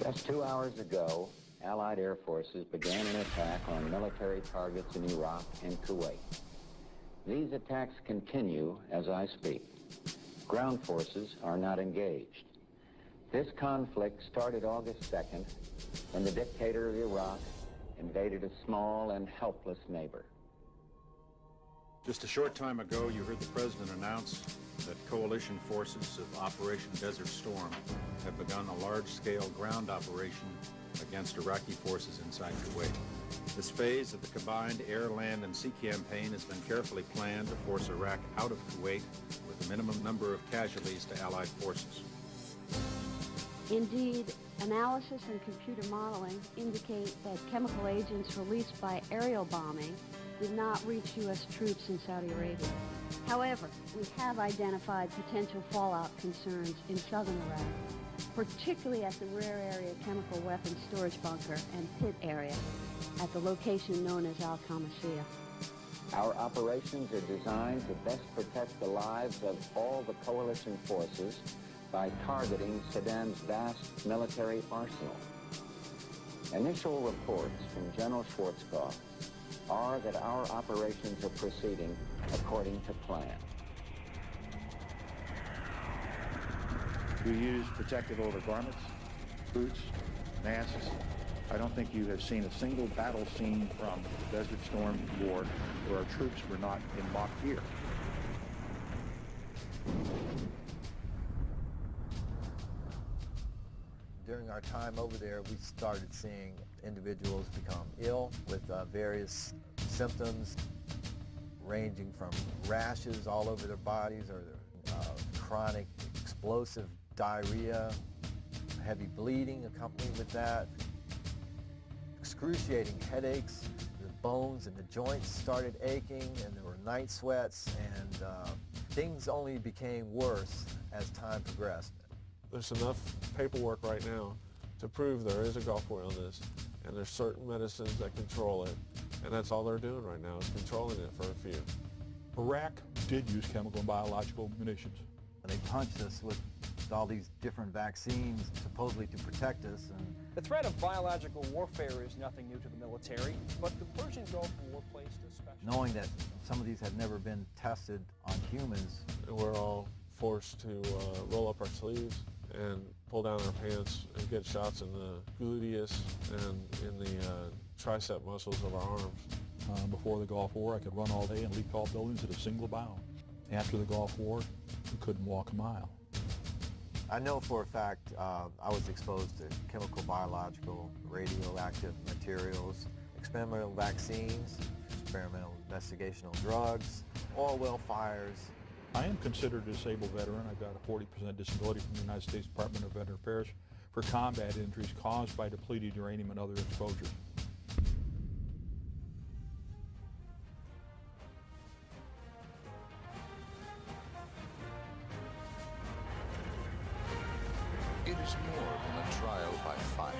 Just 2 hours ago, Allied air forces began an attack on military targets in Iraq and Kuwait. These attacks continue as I speak. Ground forces are not engaged. This conflict started August 2nd when the dictator of Iraq invaded a small and helpless neighbor. Just a short time ago, you heard the president announce that coalition forces of Operation Desert Storm have begun a large-scale ground operation against Iraqi forces inside Kuwait. This phase of the combined air, land, and sea campaign has been carefully planned to force Iraq out of Kuwait with a minimum number of casualties to Allied forces. Indeed, analysis and computer modeling indicate that chemical agents released by aerial bombing did not reach U.S. troops in Saudi Arabia. However, we have identified potential fallout concerns in southern Iraq, particularly at the rare area chemical weapons storage bunker and pit area at the location known as Al-Qamishiyah. Our operations are designed to best protect the lives of all the coalition forces by targeting Saddam's vast military arsenal. Initial reports from General Schwarzkopf are that our operations are proceeding according to plan. We use protective overgarments, boots, masks. I don't think you have seen a single battle scene from Desert Storm War where our troops were not in mock gear. During our time over there, we started seeing individuals become ill with various symptoms ranging from rashes all over their bodies or chronic explosive diarrhea, heavy bleeding accompanied with that, excruciating headaches, the bones and the joints started aching, and there were night sweats, and things only became worse as time progressed. There's enough paperwork right now to prove there is a Gulf War illness, and there's certain medicines that control it, and that's all they're doing right now is controlling it for a few. Iraq did use chemical and biological munitions. And they punched us with all these different vaccines supposedly to protect us. And the threat of biological warfare is nothing new to the military, but the Persian Gulf War placed a special... Knowing that some of these had never been tested on humans. We're all forced to roll up our sleeves and pull down our pants and get shots in the gluteus and in the tricep muscles of our arms. Before the Gulf War, I could run all day and leap tall buildings at a single bound. After the Gulf War, you couldn't walk a mile. I know for a fact I was exposed to chemical, biological, radioactive materials, experimental vaccines, experimental investigational drugs, oil well fires. I am considered a disabled veteran. I've got a 40% disability from the United States Department of Veteran Affairs for combat injuries caused by depleted uranium and other exposures. It is more than a trial by fire.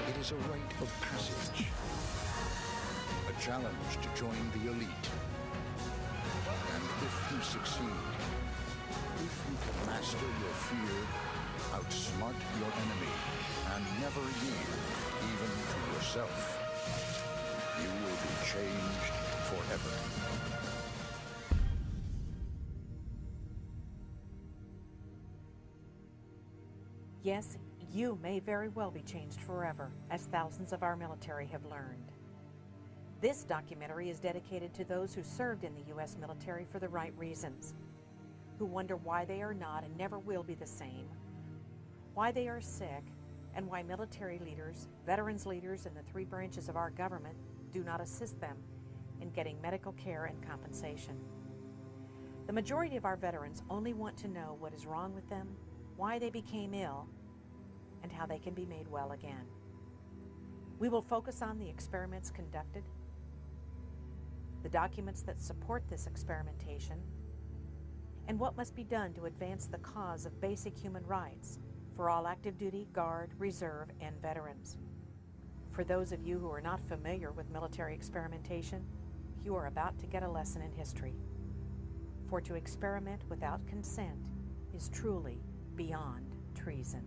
It is a rite of passage, a challenge to join the elite. And if you succeed, if you can master your fear, outsmart your enemy, and never yield even to yourself, you will be changed forever. Yes, you may very well be changed forever, as thousands of our military have learned. This documentary is dedicated to those who served in the U.S. military for the right reasons, who wonder why they are not and never will be the same, why they are sick, and why military leaders, veterans leaders, and the three branches of our government do not assist them in getting medical care and compensation. The majority of our veterans only want to know what is wrong with them, why they became ill, and how they can be made well again. We will focus on the experiments conducted, the documents that support this experimentation, and what must be done to advance the cause of basic human rights for all active duty, guard, reserve, and veterans. For those of you who are not familiar with military experimentation, you are about to get a lesson in history. For to experiment without consent is truly beyond treason.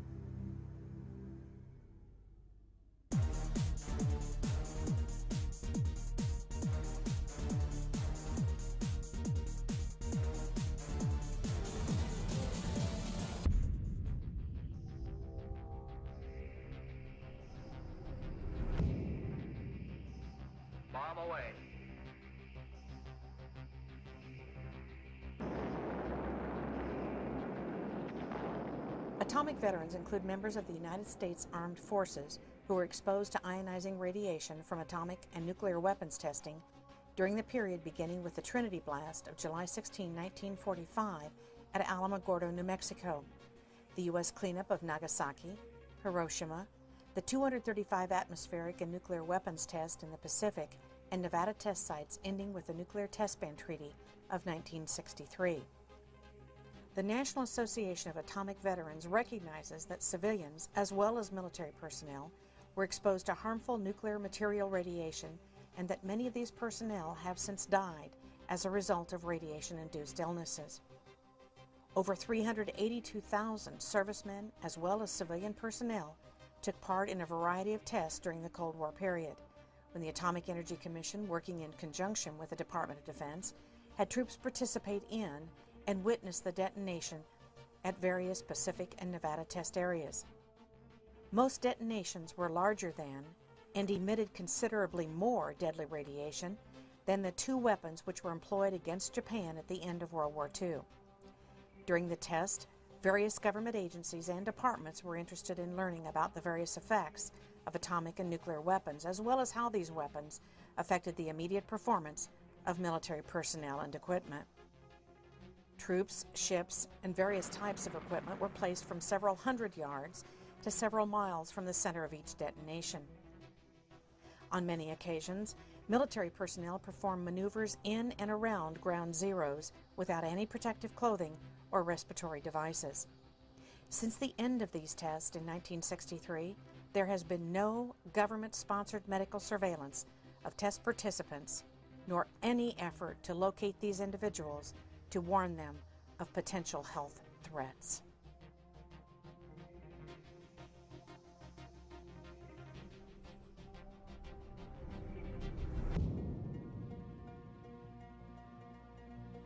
away. Atomic veterans include members of the United States Armed Forces who were exposed to ionizing radiation from atomic and nuclear weapons testing during the period beginning with the Trinity blast of July 16, 1945 at Alamogordo, New Mexico, the U.S. cleanup of Nagasaki, Hiroshima, the 235 atmospheric and nuclear weapons test in the Pacific, and Nevada test sites ending with the Nuclear Test Ban Treaty of 1963. The National Association of Atomic Veterans recognizes that civilians, as well as military personnel, were exposed to harmful nuclear material radiation, and that many of these personnel have since died as a result of radiation-induced illnesses. Over 382,000 servicemen, as well as civilian personnel, took part in a variety of tests during the Cold War period, when the Atomic Energy Commission, working in conjunction with the Department of Defense, had troops participate in and witness the detonation at various Pacific and Nevada test areas. Most detonations were larger than and emitted considerably more deadly radiation than the two weapons which were employed against Japan at the end of World War II. During the test, various government agencies and departments were interested in learning about the various effects of atomic and nuclear weapons, as well as how these weapons affected the immediate performance of military personnel and equipment. Troops, ships, and various types of equipment were placed from several hundred yards to several miles from the center of each detonation. On many occasions, military personnel performed maneuvers in and around ground zeros without any protective clothing or respiratory devices. Since the end of these tests in 1963, there has been no government-sponsored medical surveillance of test participants, nor any effort to locate these individuals to warn them of potential health threats.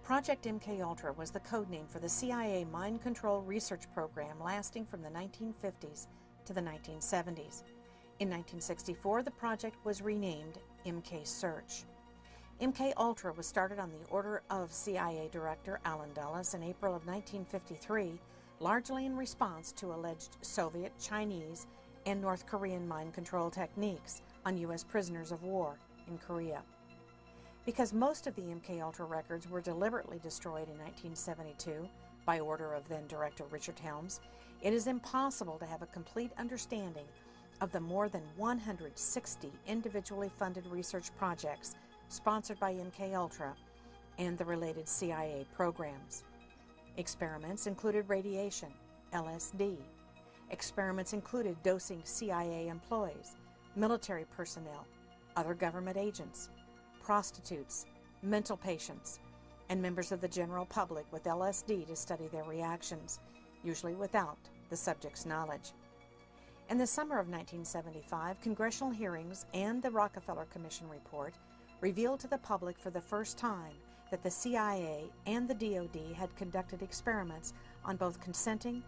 Project MKUltra was the code name for the CIA mind control research program lasting from the 1950s to the 1970s. In 1964, the project was renamed MK Search. MKUltra was started on the order of CIA Director Allen Dulles in April of 1953, largely in response to alleged Soviet, Chinese, and North Korean mind control techniques on U.S. prisoners of war in Korea. Because most of the MKUltra records were deliberately destroyed in 1972 by order of then-Director Richard Helms, it is impossible to have a complete understanding of the more than 160 individually funded research projects sponsored by MKUltra and the related CIA programs. Experiments included radiation, LSD. Experiments included dosing CIA employees, military personnel, other government agents, prostitutes, mental patients, and members of the general public with LSD to study their reactions, usually without the subject's knowledge. In the summer of 1975, congressional hearings and the Rockefeller Commission report revealed to the public for the first time that the CIA and the DoD had conducted experiments on both consenting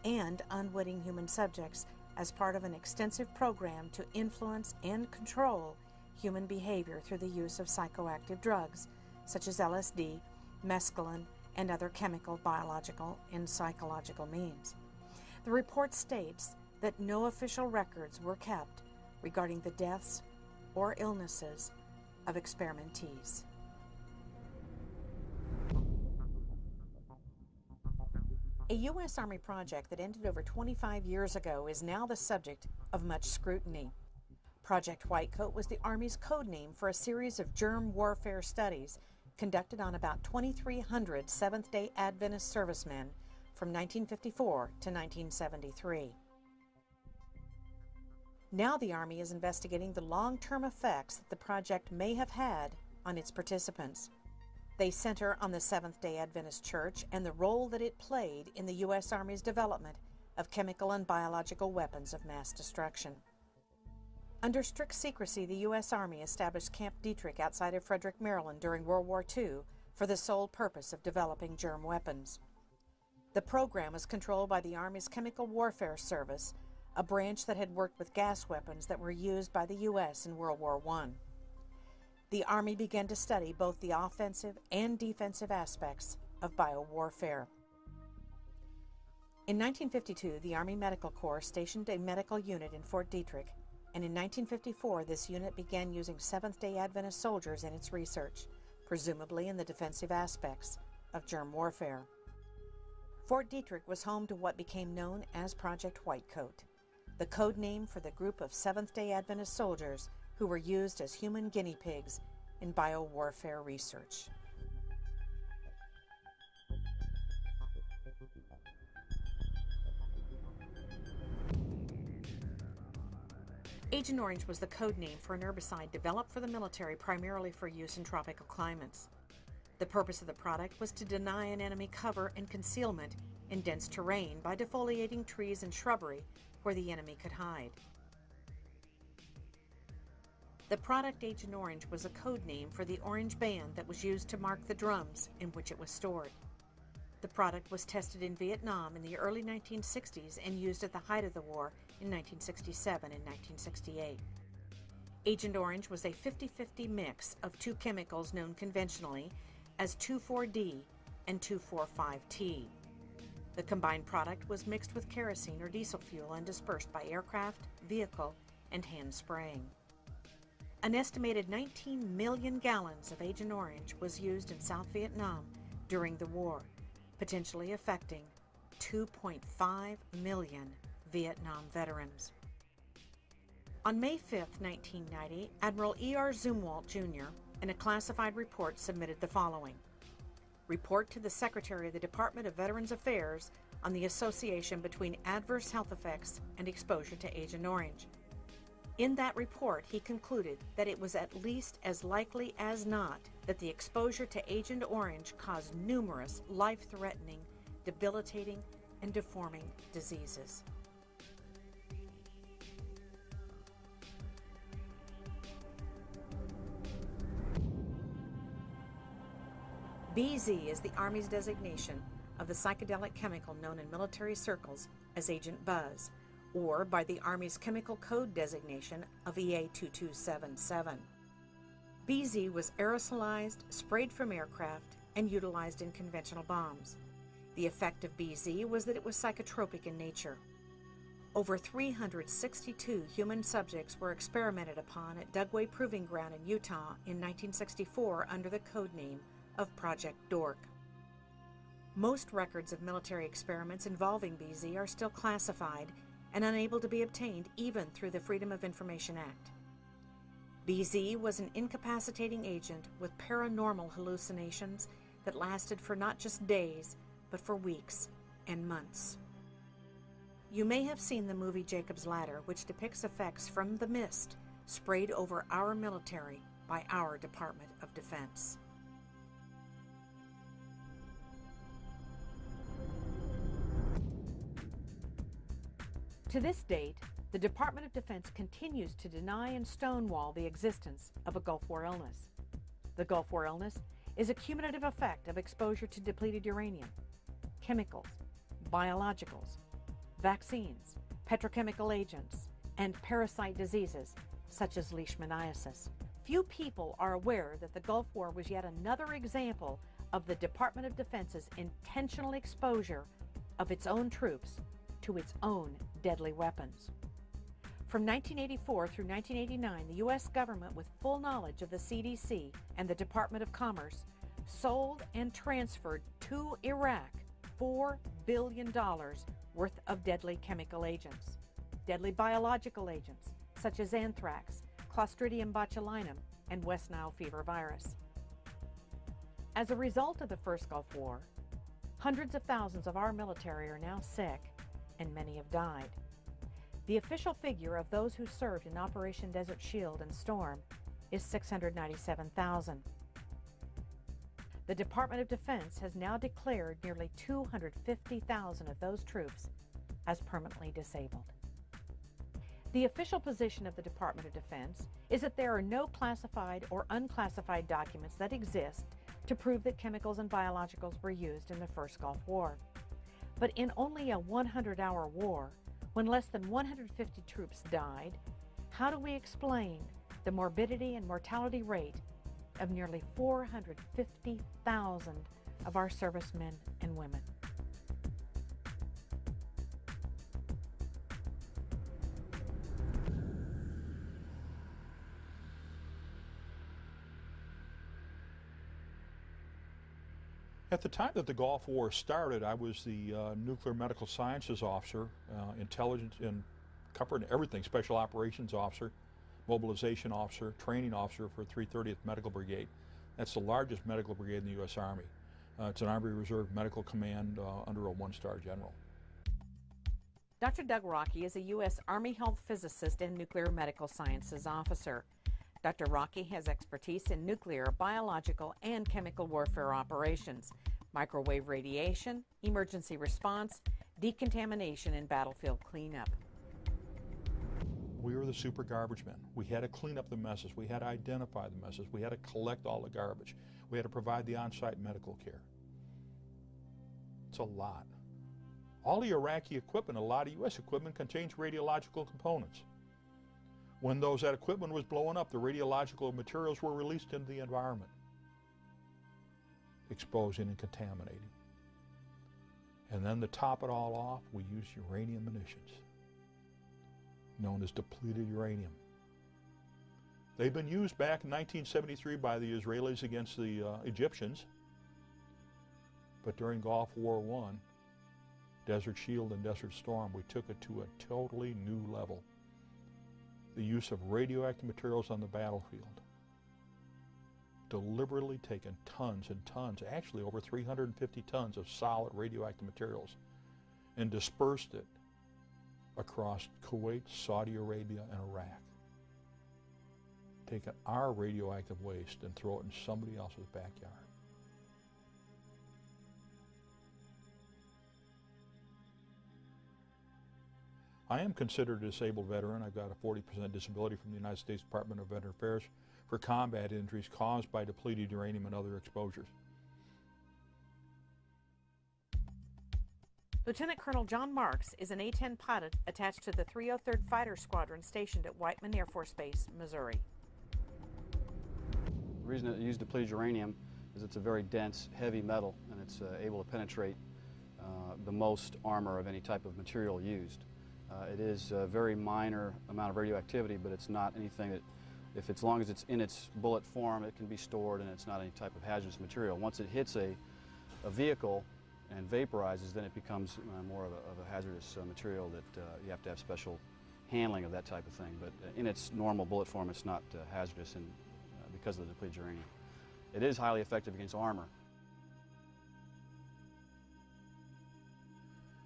and unwitting human subjects as part of an extensive program to influence and control human behavior through the use of psychoactive drugs such as LSD, mescaline, and other chemical, biological, and psychological means. The report states that no official records were kept regarding the deaths or illnesses of experimentees. A U.S. Army project that ended over 25 years ago is now the subject of much scrutiny. Project Whitecoat was the Army's code name for a series of germ warfare studies conducted on about 2,300 Seventh-day Adventist servicemen from 1954 to 1973. Now the Army is investigating the long-term effects that the project may have had on its participants. They center on the Seventh-day Adventist Church and the role that it played in the U.S. Army's development of chemical and biological weapons of mass destruction. Under strict secrecy, the U.S. Army established Camp Detrick outside of Frederick, Maryland during World War II for the sole purpose of developing germ weapons. The program was controlled by the Army's Chemical Warfare Service, a branch that had worked with gas weapons that were used by the U.S. in World War I. the Army began to study both the offensive and defensive aspects of biowarfare. In 1952, the Army Medical Corps stationed a medical unit in Fort Detrick, and in 1954, this unit began using Seventh-day Adventist soldiers in its research, presumably in the defensive aspects of germ warfare. Fort Detrick was home to what became known as Project Whitecoat, the code name for the group of Seventh-day Adventist soldiers who were used as human guinea pigs in biowarfare research. Agent Orange was the code name for an herbicide developed for the military primarily for use in tropical climates. The purpose of the product was to deny an enemy cover and concealment in dense terrain by defoliating trees and shrubbery where the enemy could hide. The product Agent Orange was a code name for the orange band that was used to mark the drums in which it was stored. The product was tested in Vietnam in the early 1960s and used at the height of the war in 1967 and 1968. Agent Orange was a 50-50 mix of two chemicals known conventionally as 2,4-D and 2,4,5-T. The combined product was mixed with kerosene or diesel fuel and dispersed by aircraft, vehicle, and hand spraying. An estimated 19 million gallons of Agent Orange was used in South Vietnam during the war, potentially affecting 2.5 million Vietnam veterans. On May 5, 1990, Admiral E.R. Zumwalt, Jr., in a classified report submitted the following: Report to the Secretary of the Department of Veterans Affairs on the association between adverse health effects and exposure to Agent Orange. In that report, he concluded that it was at least as likely as not that the exposure to Agent Orange caused numerous life-threatening, debilitating, and deforming diseases. BZ is the Army's designation of the psychedelic chemical known in military circles as Agent Buzz, or by the Army's chemical code designation of EA-2277. BZ was aerosolized, sprayed from aircraft, and utilized in conventional bombs. The effect of BZ was that it was psychotropic in nature. Over 362 human subjects were experimented upon at Dugway Proving Ground in Utah in 1964 under the code name of Project Dork. Most records of military experiments involving BZ are still classified and unable to be obtained even through the Freedom of Information Act. BZ was an incapacitating agent with paranormal hallucinations that lasted for not just days, but for weeks and months. You may have seen the movie Jacob's Ladder, which depicts effects from the mist sprayed over our military by our Department of Defense. To this date, the Department of Defense continues to deny and stonewall the existence of a Gulf War illness. The Gulf War illness is a cumulative effect of exposure to depleted uranium, chemicals, biologicals, vaccines, petrochemical agents, and parasite diseases such as leishmaniasis. Few people are aware that the Gulf War was yet another example of the Department of Defense's intentional exposure of its own troops to its own deadly weapons. From 1984 through 1989, the U.S. government, with full knowledge of the CDC and the Department of Commerce, sold and transferred to Iraq $4 billion worth of deadly chemical agents, deadly biological agents such as anthrax, Clostridium botulinum, and West Nile fever virus. As a result of the first Gulf War, hundreds of thousands of our military are now sick, and many have died. The official figure of those who served in Operation Desert Shield and Storm is 697,000. The Department of Defense has now declared nearly 250,000 of those troops as permanently disabled. The official position of the Department of Defense is that there are no classified or unclassified documents that exist to prove that chemicals and biologicals were used in the first Gulf War. But in only a 100-hour war, when less than 150 troops died, how do we explain the morbidity and mortality rate of nearly 450,000 of our servicemen and women. At the time that the Gulf War started, I was the nuclear medical sciences officer, intelligence and covering everything, special operations officer, mobilization officer, training officer for 330th Medical Brigade. That's the largest medical brigade in the U.S. Army. It's an Army Reserve Medical Command under a one-star general. Dr. Doug Rocky is a U.S. Army health physicist and nuclear medical sciences officer. Dr. Rocky has expertise in nuclear, biological, and chemical warfare operations, microwave radiation, emergency response, decontamination, and battlefield cleanup. We were the super garbage men. We had to clean up the messes. We had to identify the messes. We had to collect all the garbage. We had to provide the on-site medical care. It's a lot. All the Iraqi equipment, a lot of U.S. equipment, contains radiological components. When that equipment was blowing up, the radiological materials were released into the environment, exposing and contaminating. And then to top it all off, we used uranium munitions, known as depleted uranium. They've been used back in 1973 by the Israelis against the Egyptians, but during Gulf War I, Desert Shield and Desert Storm, we took it to a totally new level. The use of radioactive materials on the battlefield. Deliberately taken tons and tons, actually over 350 tons of solid radioactive materials, and dispersed it across Kuwait, Saudi Arabia, and Iraq. Taking our radioactive waste and throw it in somebody else's backyard. I am considered a disabled veteran. I've got a 40% disability from the United States Department of Veteran Affairs for combat injuries caused by depleted uranium and other exposures. Lieutenant Colonel John Marks is an A-10 pilot attached to the 303rd Fighter Squadron stationed at Whiteman Air Force Base, Missouri. The reason it used depleted uranium is it's a very dense, heavy metal, and it's able to penetrate the most armor of any type of material used. It is a very minor amount of radioactivity, but it's not anything that, as long as it's in its bullet form, it can be stored, and it's not any type of hazardous material. Once it hits a vehicle and vaporizes, then it becomes more of a hazardous material that you have to have special handling of that type of thing. But in its normal bullet form, it's not hazardous because of the depleted uranium. It is highly effective against armor.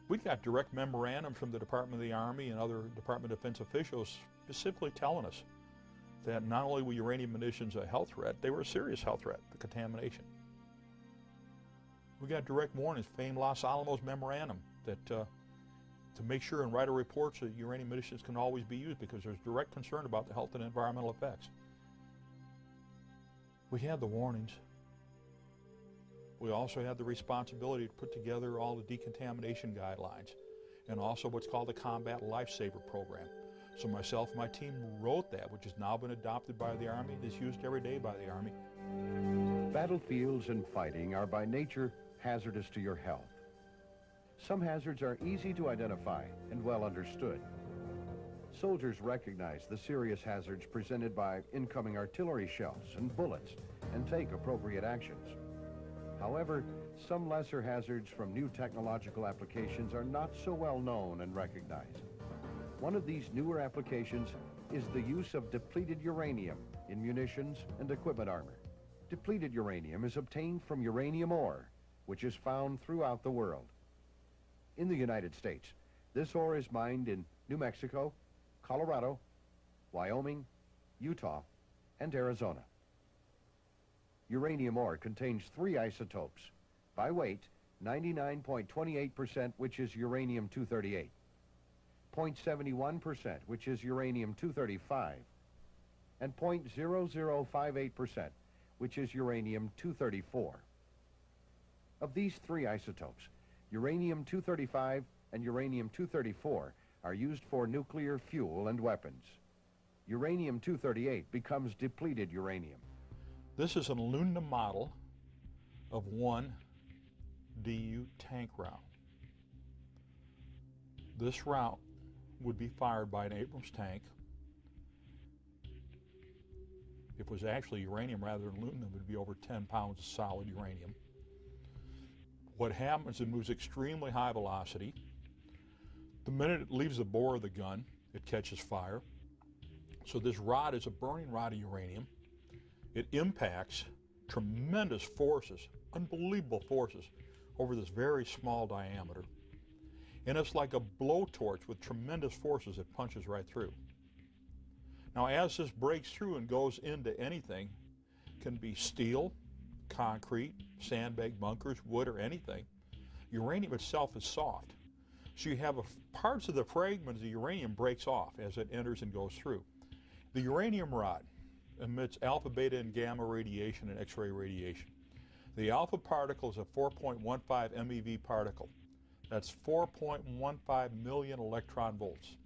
We've got direct memorandum from the Department of the Army and other Department of Defense officials specifically telling us that not only were uranium munitions a health threat, they were a serious health threat, the contamination. We got direct warnings, famed Los Alamos memorandum, that to make sure and write a report so that uranium munitions can always be used because there's direct concern about the health and environmental effects. We had the warnings. We also had the responsibility to put together all the decontamination guidelines and also what's called the Combat Lifesaver Program. So myself and my team wrote that, which has now been adopted by the Army and is used every day by the Army. Battlefields and fighting are by nature hazardous to your health. Some hazards are easy to identify and well understood. Soldiers recognize the serious hazards presented by incoming artillery shells and bullets and take appropriate actions. However, some lesser hazards from new technological applications are not so well known and recognized. One of these newer applications is the use of depleted uranium in munitions and equipment armor. Depleted uranium is obtained from uranium ore, which is found throughout the world. In the United States, this ore is mined in New Mexico, Colorado, Wyoming, Utah, and Arizona. Uranium ore contains 3 isotopes. By weight, 99.28%, which is uranium-238, 0.71%, which is uranium-235, and 0.0058%, which is uranium-234. Of these 3 isotopes, uranium-235 and uranium-234 are used for nuclear fuel and weapons. Uranium-238 becomes depleted uranium. This is an aluminum model of one DU tank round. This round would be fired by an Abrams tank. If it was actually uranium rather than aluminum, it would be over 10 pounds of solid uranium. What happens, it moves extremely high velocity. The minute it leaves the bore of the gun, it catches fire. So this rod is a burning rod of uranium. It impacts tremendous forces, unbelievable forces, over this very small diameter. And it's like a blowtorch with tremendous forces that punches right through. Now, as this breaks through and goes into anything, can be steel, concrete, sandbag bunkers, wood, or anything. Uranium itself is soft. So you have parts of the fragment of the uranium breaks off as it enters and goes through. The uranium rod emits alpha, beta, and gamma radiation and X-ray radiation. The alpha particle is a 4.15 MeV particle. That's 4.15 million electron volts.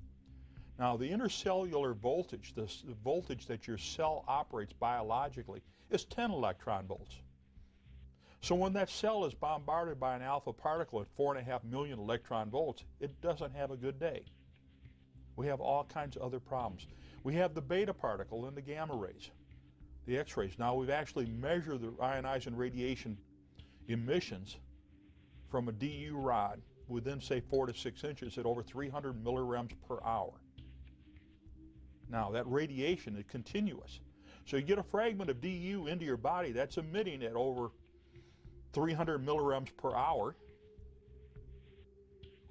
Now, the intercellular voltage, the voltage that your cell operates biologically, is 10 electron volts. So when that cell is bombarded by an alpha particle at 4.5 million electron volts, it doesn't have a good day. We have all kinds of other problems. We have the beta particle and the gamma rays, the X-rays. Now, we've actually measured the ionizing radiation emissions from a DU rod within, say, 4 to 6 inches at over 300 millirems per hour. Now, that radiation is continuous. So you get a fragment of DU into your body that's emitting at over 300 millirems per hour.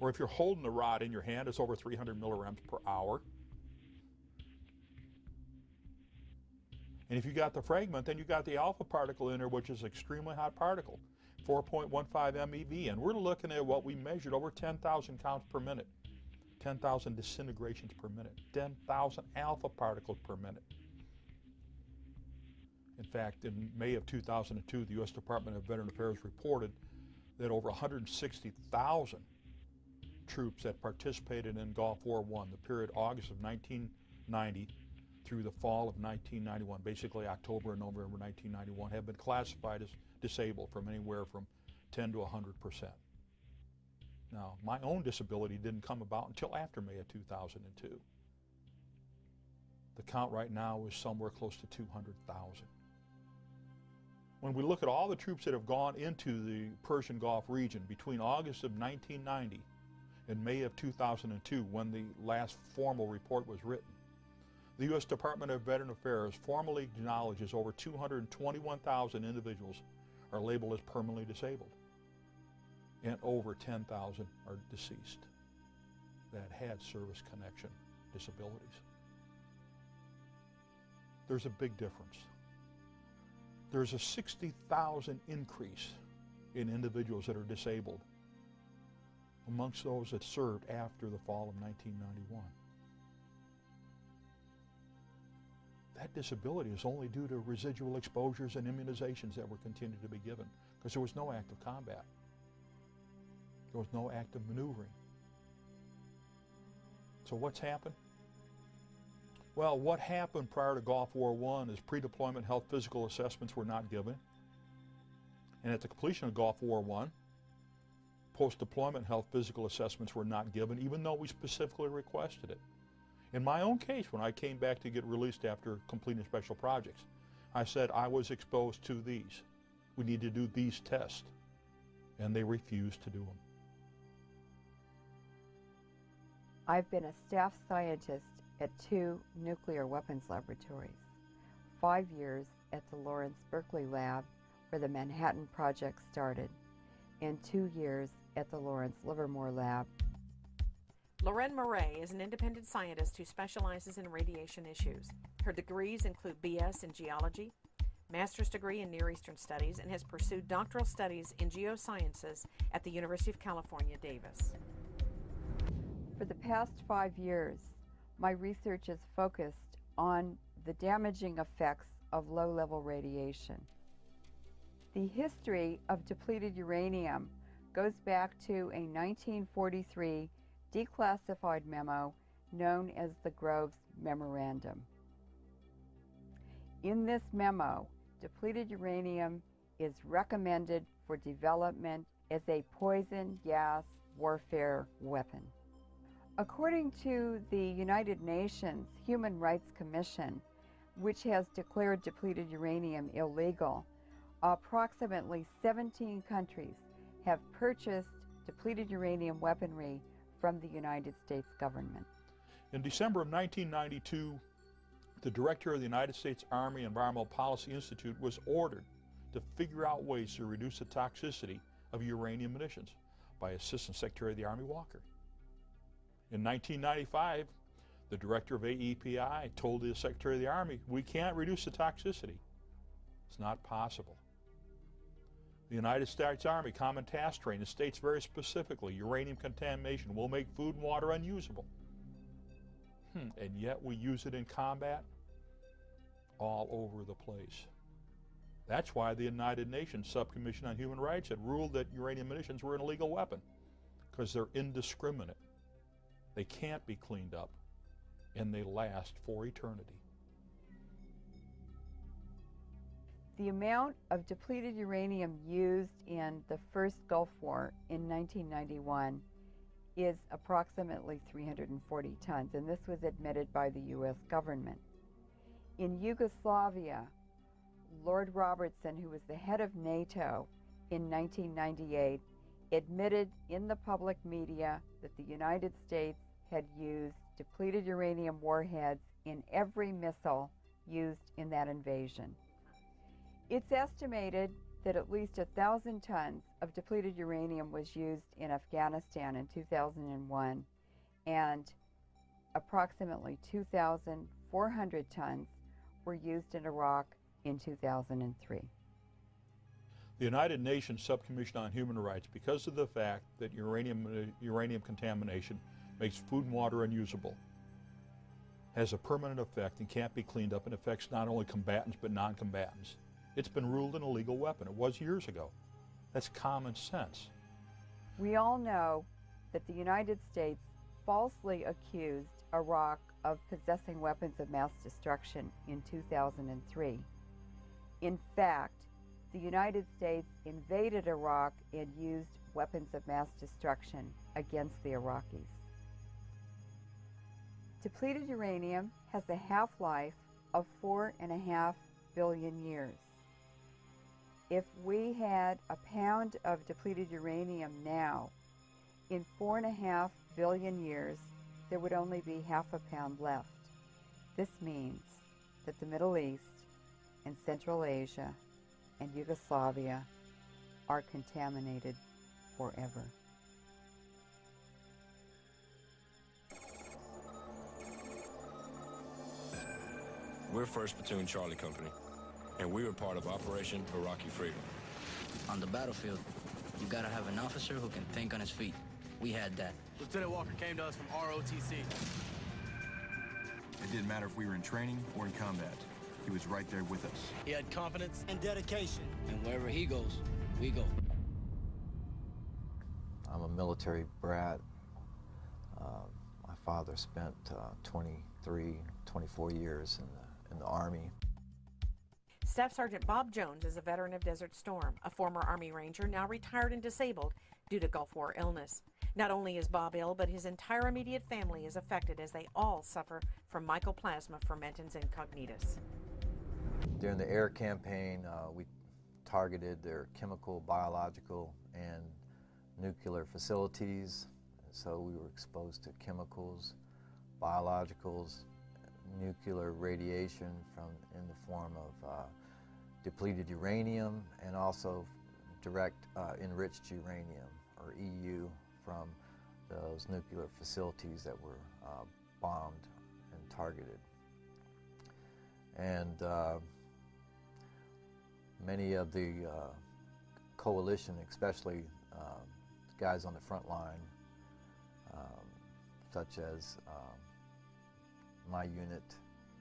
Or if you're holding the rod in your hand, it's over 300 millirems per hour. And if you got the fragment, then you got the alpha particle in there, which is an extremely hot particle, 4.15 MeV. And we're looking at what we measured over 10,000 counts per minute. 10,000 disintegrations per minute, 10,000 alpha particles per minute. In fact, in May of 2002, the U.S. Department of Veteran Affairs reported that over 160,000 troops that participated in Gulf War I, the period August of 1990 through the fall of 1991, basically October and November 1991, have been classified as disabled from anywhere from 10 to 100%. Now, my own disability didn't come about until after May of 2002. The count right now is somewhere close to 200,000. When we look at all the troops that have gone into the Persian Gulf region between August of 1990 and May of 2002, when the last formal report was written, the U.S. Department of Veteran Affairs formally acknowledges over 221,000 individuals are labeled as permanently disabled, and over 10,000 are deceased that had service connection disabilities. There's a big difference. There's a 60,000 increase in individuals that are disabled amongst those that served after the fall of 1991. That disability is only due to residual exposures and immunizations that were continued to be given, because there was no active combat. There was no active maneuvering. So what's happened? Well, what happened prior to Gulf War I is pre-deployment health physical assessments were not given. And at the completion of Gulf War I, post-deployment health physical assessments were not given, even though we specifically requested it. In my own case, when I came back to get released after completing special projects, I said I was exposed to these. We need to do these tests. And they refused to do them. I've been a staff scientist at 2 nuclear weapons laboratories, 5 years at the Lawrence Berkeley Lab, where the Manhattan Project started, and 2 years at the Lawrence Livermore Lab. Lorraine Murray is an independent scientist who specializes in radiation issues. Her degrees include BS in geology, master's degree in Near Eastern Studies, and has pursued doctoral studies in geosciences at the University of California, Davis. For the past 5 years, my research is focused on the damaging effects of low-level radiation. The history of depleted uranium goes back to a 1943 declassified memo known as the Groves Memorandum. In this memo, depleted uranium is recommended for development as a poison gas warfare weapon. According to the United Nations Human Rights Commission, which has declared depleted uranium illegal, approximately 17 countries have purchased depleted uranium weaponry from the United States government. In December of 1992, the director of the United States Army Environmental Policy Institute was ordered to figure out ways to reduce the toxicity of uranium munitions by Assistant Secretary of the Army Walker. In 1995, the director of AEPI told the Secretary of the Army, "We can't reduce the toxicity. It's not possible." The United States Army Common Task Training states very specifically, uranium contamination will make food and water unusable. And yet we use it in combat all over the place. That's why the United Nations Subcommission on Human Rights had ruled that uranium munitions were an illegal weapon, because they're indiscriminate. They can't be cleaned up, and they last for eternity. The amount of depleted uranium used in the first Gulf War in 1991 is approximately 340 tons, and this was admitted by the U.S. government. In Yugoslavia, Lord Robertson, who was the head of NATO in 1998, admitted in the public media that the United States had used depleted uranium warheads in every missile used in that invasion. It's estimated that at least 1,000 tons of depleted uranium was used in Afghanistan in 2001, and approximately 2,400 tons were used in Iraq in 2003. The United Nations Subcommission on Human Rights, because of the fact that uranium contamination makes food and water unusable, has a permanent effect and can't be cleaned up, and affects not only combatants but non-combatants. It's been ruled an illegal weapon. It was years ago. That's common sense. We all know that the United States falsely accused Iraq of possessing weapons of mass destruction in 2003. In fact, the United States invaded Iraq and used weapons of mass destruction against the Iraqis. Depleted uranium has a half-life of 4.5 billion years. If we had a pound of depleted uranium now, in 4.5 billion years, there would only be half a pound left. This means that the Middle East and Central Asia and Yugoslavia are contaminated forever. We're 1st Platoon Charlie Company, and we were part of Operation Iraqi Freedom. On the battlefield, you gotta have an officer who can think on his feet. We had that. Lieutenant Walker came to us from ROTC. It didn't matter if we were in training or in combat. He was right there with us. He had confidence and dedication. And wherever he goes, we go. I'm a military brat. My father spent 24 years in the Army. Staff Sergeant Bob Jones is a veteran of Desert Storm, a former Army Ranger now retired and disabled due to Gulf War illness. Not only is Bob ill, but his entire immediate family is affected as they all suffer from mycoplasma fermentans incognitus. During the air campaign, we targeted their chemical, biological, and nuclear facilities. So we were exposed to chemicals, biologicals, nuclear radiation in the form of depleted uranium, and also direct enriched uranium, or EU, from those nuclear facilities that were bombed and targeted. And many of the coalition, especially guys on the front line, such as my unit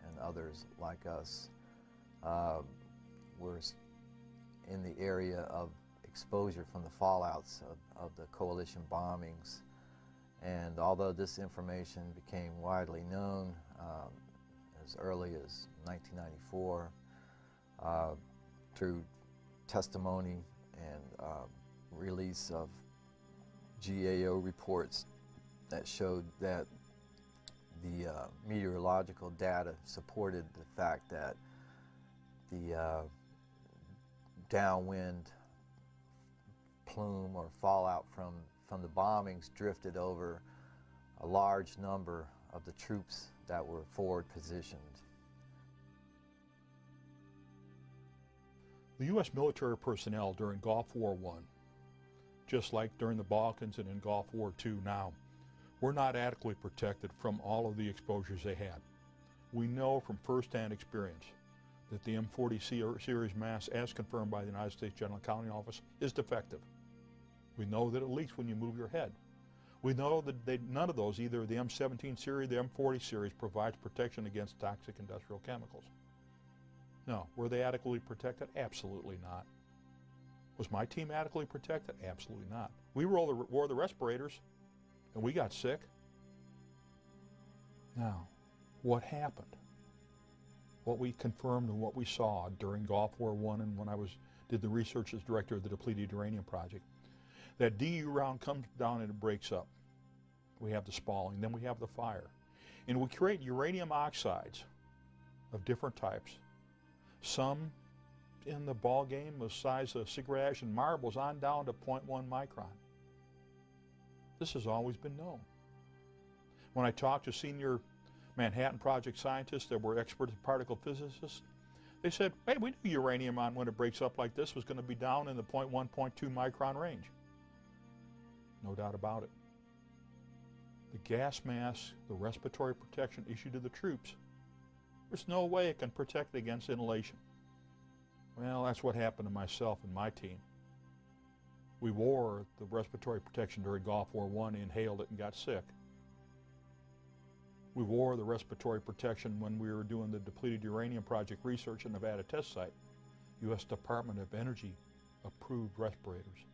and others like us, were in the area of exposure from the fallouts of the coalition bombings. And although this information became widely known as early as 1994, through testimony and release of GAO reports that showed that the meteorological data supported the fact that the downwind plume or fallout from the bombings drifted over a large number of the troops that were forward positioned. The U.S. military personnel during Gulf War I, just like during the Balkans and in Gulf War II now, were not adequately protected from all of the exposures they had. We know from first-hand experience that the M40 series mask, as confirmed by the United States General Accounting Office, is defective. We know that it leaks when you move your head. We know that none of those, either the M17 series or the M40 series, provides protection against toxic industrial chemicals. No. Were they adequately protected? Absolutely not. Was my team adequately protected? Absolutely not. We wore the respirators, and we got sick. Now, what happened? What we confirmed and what we saw during Gulf War I and when I did the research as director of the Depleted Uranium Project, that DU round comes down and it breaks up. We have the spalling, then we have the fire. And we create uranium oxides of different types. Some in the ball game the size of cigarette ash and marbles on down to 0.1 micron. This has always been known. When I talked to senior Manhattan Project scientists that were expert particle physicists, they said, hey, we knew uranium when it breaks up like this was going to be down in the 0.1, 0.2 micron range. No doubt about it. The gas mask, the respiratory protection issued to the troops, there's no way it can protect against inhalation. Well, that's what happened to myself and my team. We wore the respiratory protection during Gulf War I, inhaled it, and got sick. We wore the respiratory protection when we were doing the Depleted Uranium Project research in Nevada test site. U.S. Department of Energy approved respirators.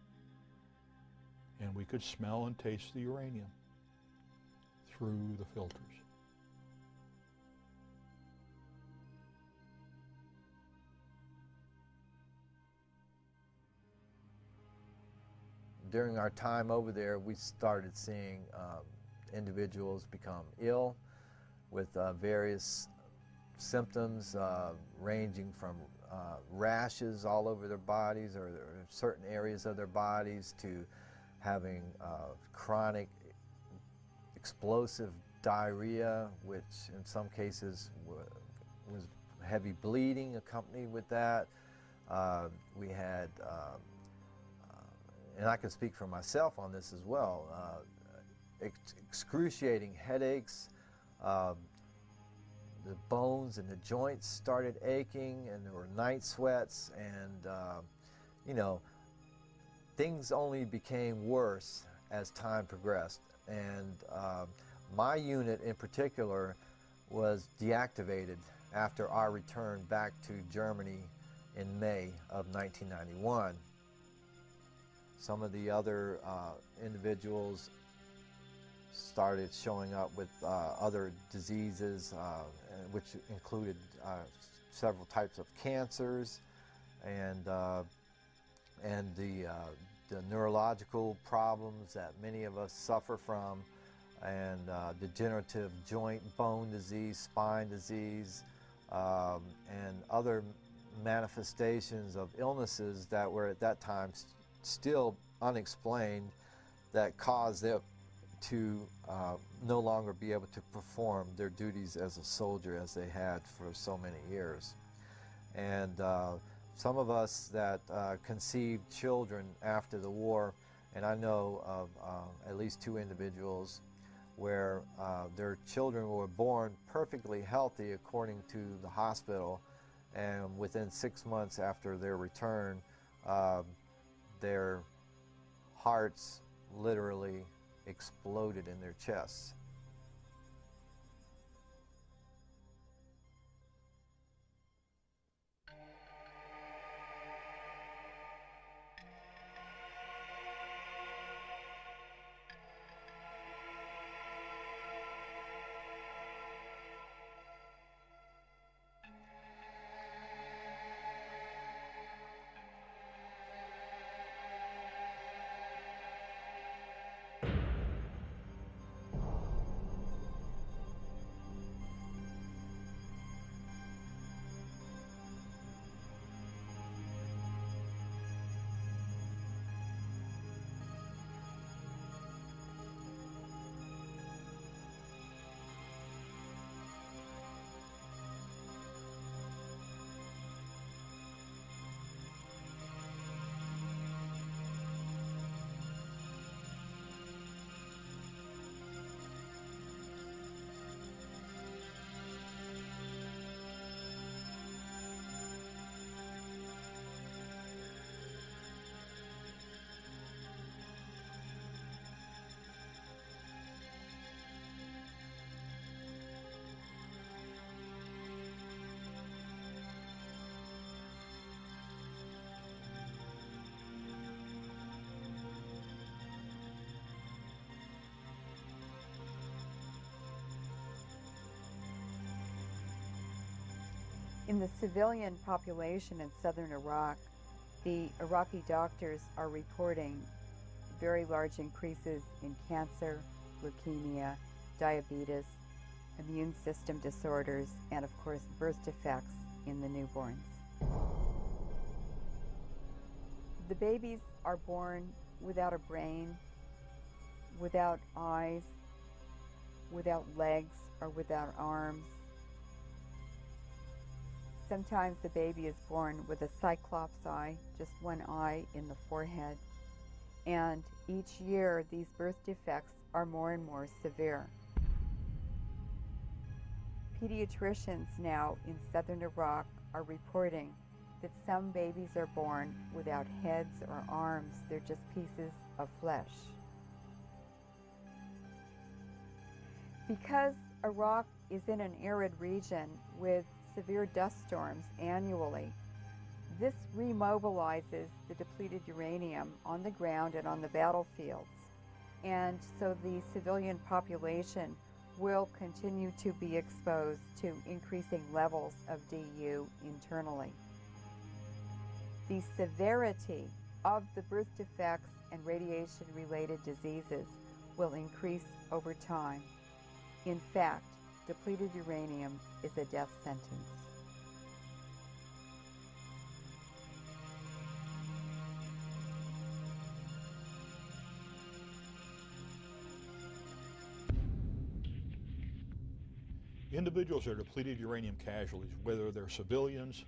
And we could smell and taste the uranium through the filters. During our time over there, we started seeing individuals become ill with various symptoms ranging from rashes all over their bodies or certain areas of their bodies to having chronic explosive diarrhea, which in some cases was heavy bleeding accompanied with that. We had, and I can speak for myself on this as well, excruciating headaches. The bones and the joints started aching, and there were night sweats, and you know, things only became worse as time progressed. And my unit in particular was deactivated after our return back to Germany in May of 1991. Some of the other individuals started showing up with other diseases, which included several types of cancers and the neurological problems that many of us suffer from, and degenerative joint bone disease, spine disease, and other manifestations of illnesses that were at that time still unexplained, that caused them to no longer be able to perform their duties as a soldier as they had for so many years. And some of us that conceived children after the war, and I know of at least 2 individuals where their children were born perfectly healthy according to the hospital, and within 6 months after their return, their hearts literally exploded in their chests. In the civilian population in southern Iraq, the Iraqi doctors are reporting very large increases in cancer, leukemia, diabetes, immune system disorders, and of course birth defects in the newborns. The babies are born without a brain, without eyes, without legs, or without arms. Sometimes the baby is born with a cyclops eye, just one eye in the forehead. And each year, these birth defects are more and more severe. Pediatricians now in southern Iraq are reporting that some babies are born without heads or arms. They're just pieces of flesh. Because Iraq is in an arid region with severe dust storms annually, this remobilizes the depleted uranium on the ground and on the battlefields. And so the civilian population will continue to be exposed to increasing levels of DU internally. The severity of the birth defects and radiation-related diseases will increase over time. In fact, depleted uranium is a death sentence. Individuals are depleted uranium casualties, whether they're civilians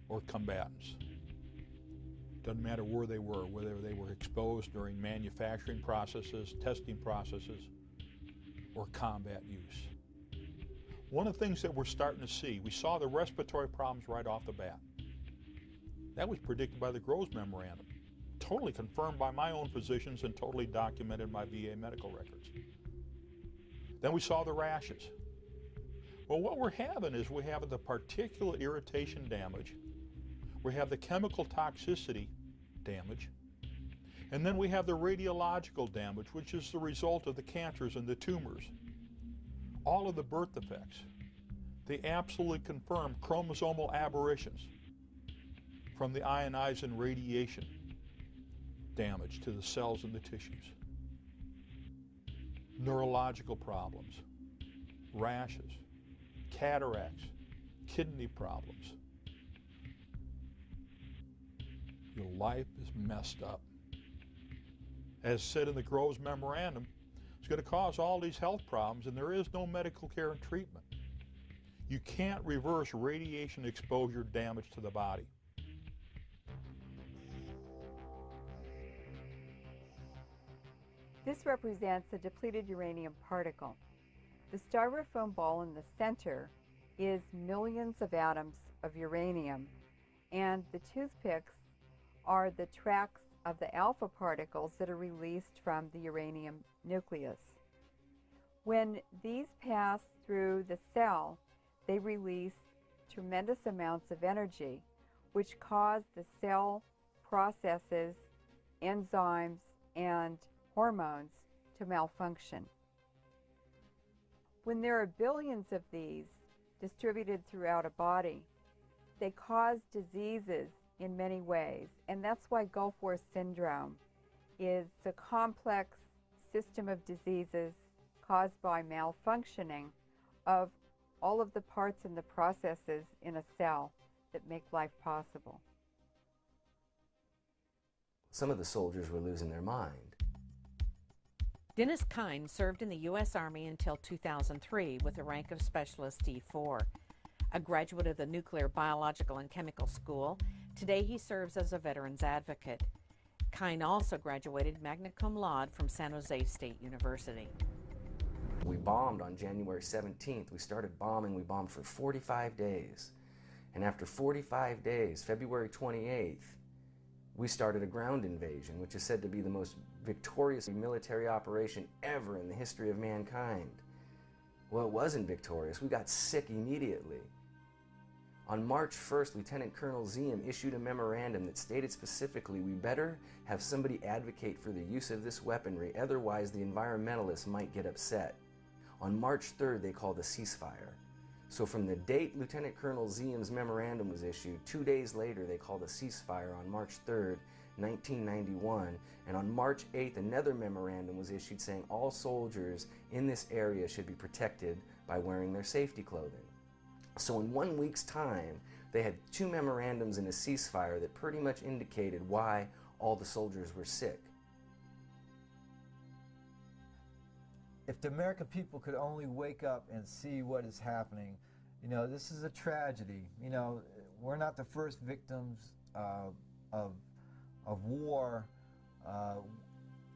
or combatants. Doesn't matter where they were, whether they were exposed during manufacturing processes, testing processes, or combat use. One of the things that we're starting to see, we saw the respiratory problems right off the bat. That was predicted by the Groves Memorandum, totally confirmed by my own physicians and totally documented in my VA medical records. Then we saw the rashes. Well, what we're having is we have the particulate irritation damage, we have the chemical toxicity damage, and then we have the radiological damage, which is the result of the cancers and the tumors. All of the birth defects, they absolutely confirm chromosomal aberrations from the ionizing radiation damage to the cells and the tissues. Neurological problems, rashes, cataracts, kidney problems. Your life is messed up. As said in the Groves Memorandum, it's going to cause all these health problems, and there is no medical care and treatment. You can't reverse radiation exposure damage to the body. This represents a depleted uranium particle. The styrofoam ball in the center is millions of atoms of uranium, and the toothpicks are the tracks of the alpha particles that are released from the uranium nucleus. When these pass through the cell, they release tremendous amounts of energy, which cause the cell processes, enzymes, and hormones to malfunction. When there are billions of these distributed throughout a body, they cause diseases in many ways, and that's why Gulf War syndrome is a complex system of diseases caused by malfunctioning of all of the parts and the processes in a cell that make life possible. Some of the soldiers were losing their mind. Dennis Kine served in the U.S. Army until 2003 with the rank of Specialist D4. A graduate of the Nuclear, Biological, and Chemical School, today he serves as a veterans advocate. Kine also graduated magna cum laude from San Jose State University. We bombed on January 17th. We started bombing. We bombed for 45 days. And after 45 days, February 28th, we started a ground invasion, which is said to be the most victorious military operation ever in the history of mankind. Well, it wasn't victorious. We got sick immediately. On March 1st, Lieutenant Colonel Ziem issued a memorandum that stated specifically, we better have somebody advocate for the use of this weaponry, otherwise the environmentalists might get upset. On March 3rd, they called a ceasefire. So from the date Lieutenant Colonel Ziem's memorandum was issued, 2 days later they called a ceasefire on March 3rd, 1991, and on March 8th another memorandum was issued saying all soldiers in this area should be protected by wearing their safety clothing. So in 1 week's time, they had 2 memorandums and a ceasefire that pretty much indicated why all the soldiers were sick. If the American people could only wake up and see what is happening, you know, this is a tragedy. You know, we're not the first victims of war.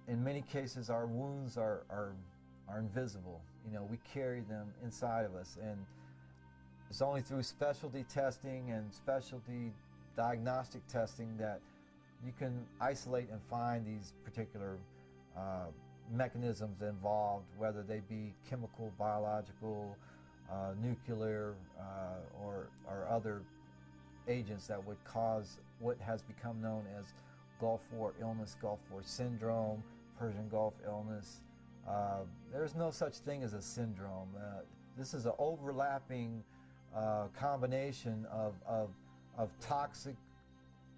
In many cases, our wounds are invisible. You know, we carry them inside of us, and it's only through specialty testing and specialty diagnostic testing that you can isolate and find these particular mechanisms involved, whether they be chemical, biological, nuclear, or other agents that would cause what has become known as Gulf War illness, Gulf War syndrome, Persian Gulf illness. There's no such thing as a syndrome. This is an overlapping combination of toxic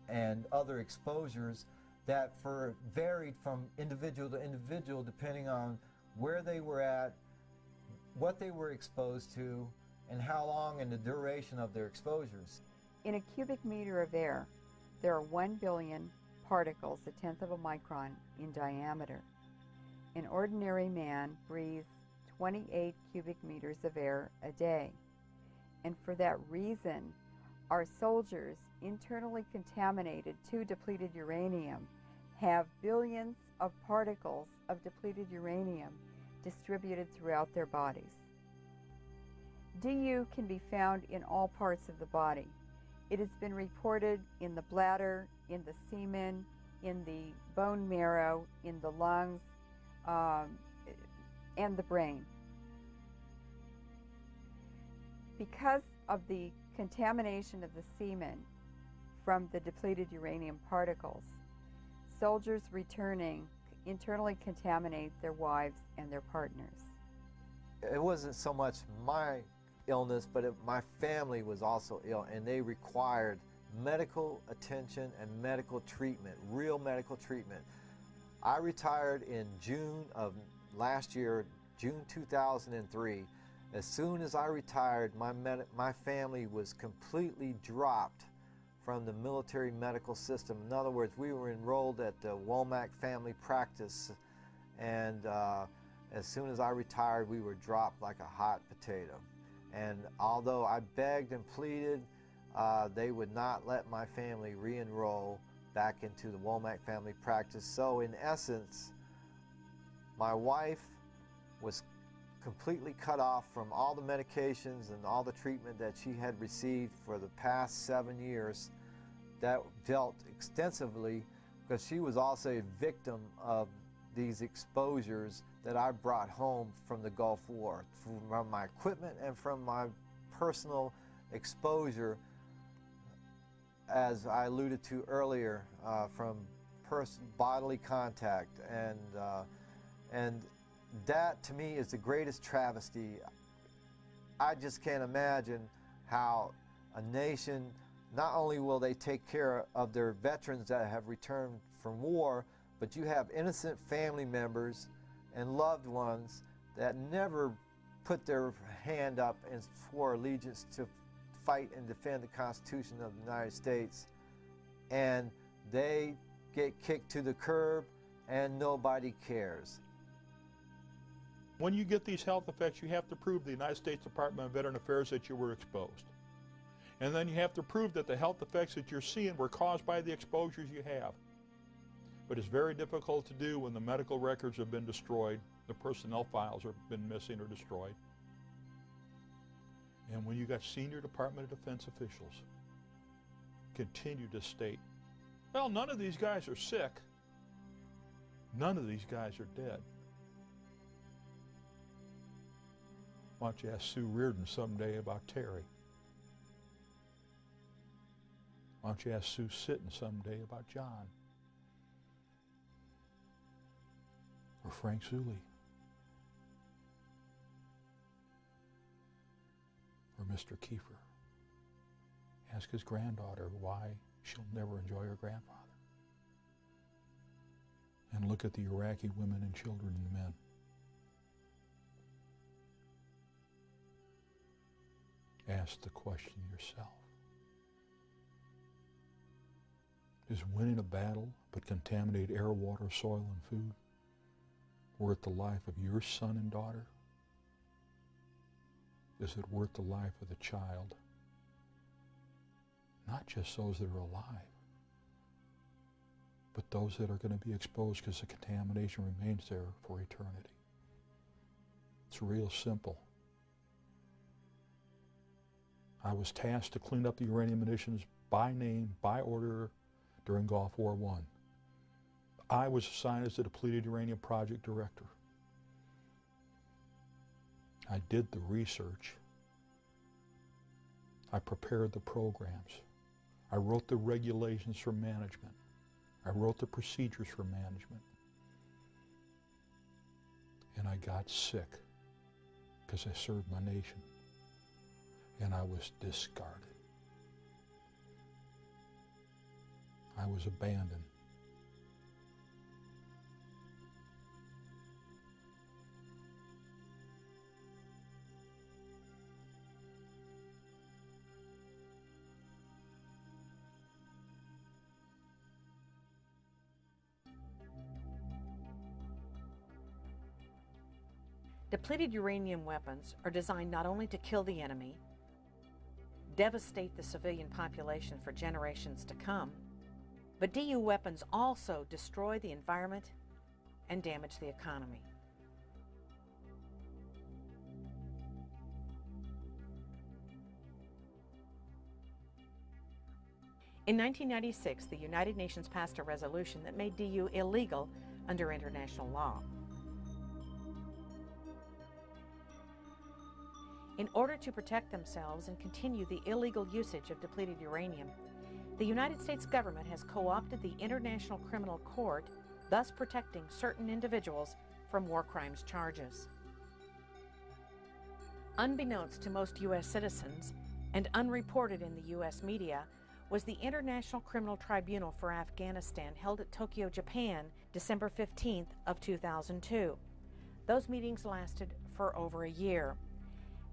and other exposures that varied from individual to individual depending on where they were at, what they were exposed to, and how long and the duration of their exposures. In a cubic meter of air, there are 1 billion particles, a tenth of a micron, in diameter. An ordinary man breathes 28 cubic meters of air a day. And for that reason, our soldiers, internally contaminated to depleted uranium, have billions of particles of depleted uranium distributed throughout their bodies. DU can be found in all parts of the body. It has been reported in the bladder, in the semen, in the bone marrow, in the lungs, and the brain. Because of the contamination of the semen from the depleted uranium particles, soldiers returning internally contaminate their wives and their partners. It wasn't so much my illness, but my family was also ill, and they required medical attention and medical treatment, real medical treatment. I retired in June of last year, June 2003. As soon as I retired, my family was completely dropped from the military medical system. In other words, we were enrolled at the Womack Family Practice, and as soon as I retired, we were dropped like a hot potato. And although I begged and pleaded, they would not let my family re-enroll back into the Womack Family Practice. So in essence, my wife was completely cut off from all the medications and all the treatment that she had received for the past 7 years that dealt extensively, because she was also a victim of these exposures that I brought home from the Gulf War, from my equipment and from my personal exposure, as I alluded to earlier, from bodily contact, and that to me is the greatest travesty. I just can't imagine how a nation, not only will they take care of their veterans that have returned from war, but you have innocent family members and loved ones that never put their hand up and swore allegiance to fight and defend the Constitution of the United States, and they get kicked to the curb and nobody cares. When you get these health effects, you have to prove the United States Department of Veteran Affairs that you were exposed. And then you have to prove that the health effects that you're seeing were caused by the exposures you have. But it's very difficult to do when the medical records have been destroyed, the personnel files have been missing or destroyed. And when you got senior Department of Defense officials continue to state, well, none of these guys are sick. None of these guys are dead. Why don't you ask Sue Reardon someday about Terry? Why don't you ask Sue Sitten someday about John? Or Frank Zuley? Or Mr. Kiefer. Ask his granddaughter why she'll never enjoy her grandfather. And look at the Iraqi women and children and men. Ask the question yourself. Is winning a battle but contaminate air, water, soil, and food worth the life of your son and daughter? Is it worth the life of the child? Not just those that are alive, but those that are going to be exposed because the contamination remains there for eternity. It's real simple. I was tasked to clean up the uranium munitions by name, by order, during Gulf War I. I was assigned as the Depleted Uranium Project Director. I did the research. I prepared the programs. I wrote the regulations for management. I wrote the procedures for management. And I got sick because I served my nation. And I was discarded. I was abandoned. Depleted uranium weapons are designed not only to kill the enemy, devastate the civilian population for generations to come, but DU weapons also destroy the environment and damage the economy. In 1996, the United Nations passed a resolution that made DU illegal under international law. In order to protect themselves and continue the illegal usage of depleted uranium, the United States government has co-opted the International Criminal Court, thus protecting certain individuals from war crimes charges. Unbeknownst to most U.S. citizens and unreported in the U.S. media was the International Criminal Tribunal for Afghanistan held at Tokyo, Japan, December 15th of 2002. Those meetings lasted for over a year.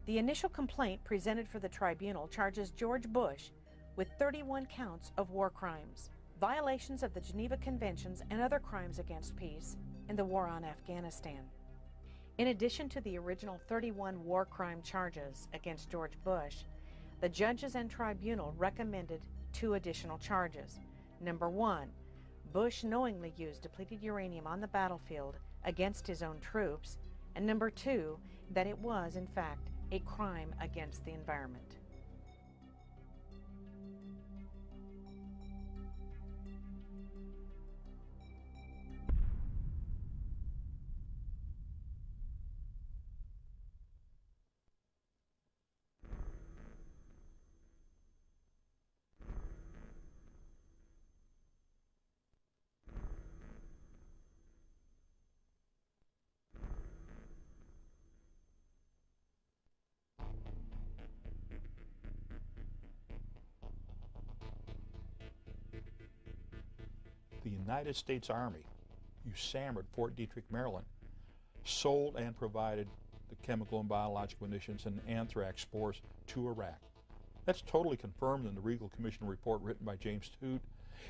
The initial complaint presented for the tribunal charges George Bush with 31 counts of war crimes, violations of the Geneva Conventions and other crimes against peace in the war on Afghanistan. In addition to the original 31 war crime charges against George Bush, the judges and tribunal recommended 2 additional charges. Number 1, Bush knowingly used depleted uranium on the battlefield against his own troops, and number 2, that it was, in fact, a crime against the environment. The United States Army, USAMR at Fort Detrick, Maryland, sold and provided the chemical and biological munitions and anthrax spores to Iraq. That's totally confirmed in the Regal Commission report written by James Toot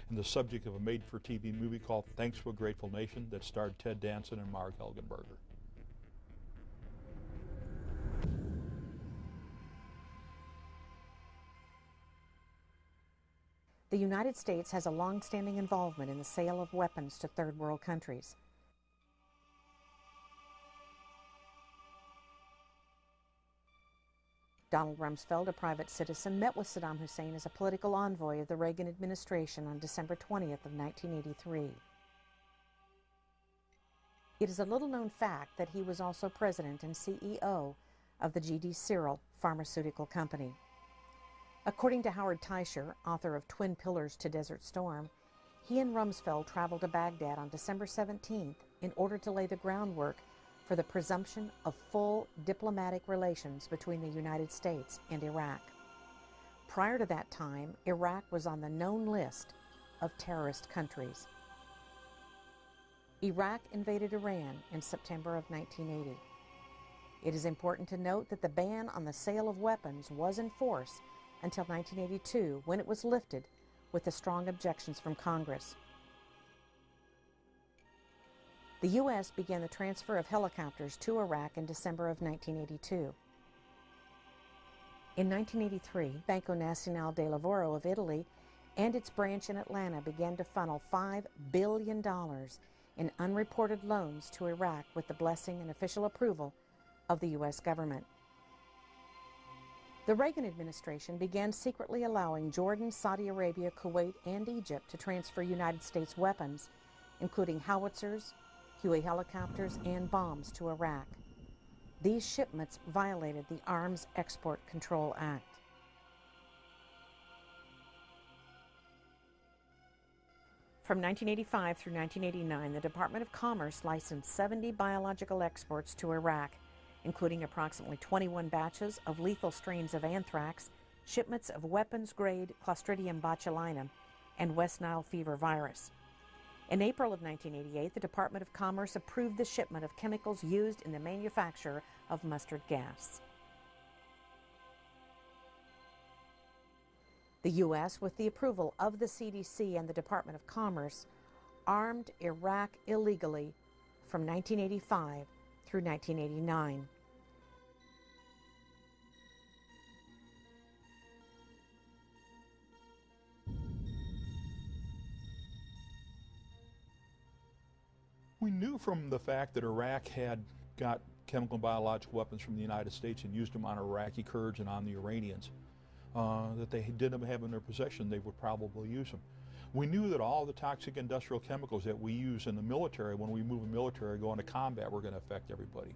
and the subject of a made-for-TV movie called Thanks to a Grateful Nation that starred Ted Danson and Mark Helgenberger. The United States has a long-standing involvement in the sale of weapons to third world countries. Donald Rumsfeld, a private citizen, met with Saddam Hussein as a political envoy of the Reagan administration on December 20th of 1983. It is a little-known fact that he was also president and CEO of the G.D. Cyril Pharmaceutical Company. According to Howard Teicher, author of Twin Pillars to Desert Storm, he and Rumsfeld traveled to Baghdad on December 17th in order to lay the groundwork for the presumption of full diplomatic relations between the United States and Iraq. Prior to that time, Iraq was on the known list of terrorist countries. Iraq invaded Iran in September of 1980. It is important to note that the ban on the sale of weapons was in force until 1982, when it was lifted with the strong objections from Congress. The U.S. began the transfer of helicopters to Iraq in December of 1982. In 1983, Banco Nazionale del Lavoro of Italy and its branch in Atlanta began to funnel $5 billion in unreported loans to Iraq with the blessing and official approval of the U.S. government. The Reagan administration began secretly allowing Jordan, Saudi Arabia, Kuwait, and Egypt to transfer United States weapons, including howitzers, Huey helicopters, and bombs to Iraq. These shipments violated the Arms Export Control Act. From 1985 through 1989, the Department of Commerce licensed 70 biological exports to Iraq, including approximately 21 batches of lethal strains of anthrax, shipments of weapons-grade Clostridium botulinum, and West Nile fever virus. In April of 1988, the Department of Commerce approved the shipment of chemicals used in the manufacture of mustard gas. The U.S., with the approval of the CDC and the Department of Commerce, armed Iraq illegally from 1985 through 1989. We knew from the fact that Iraq had got chemical and biological weapons from the United States and used them on Iraqi Kurds and on the Iranians, that they didn't have in their possession, they would probably use them. We knew that all the toxic industrial chemicals that we use in the military, when we move a military, go into combat, were going to affect everybody.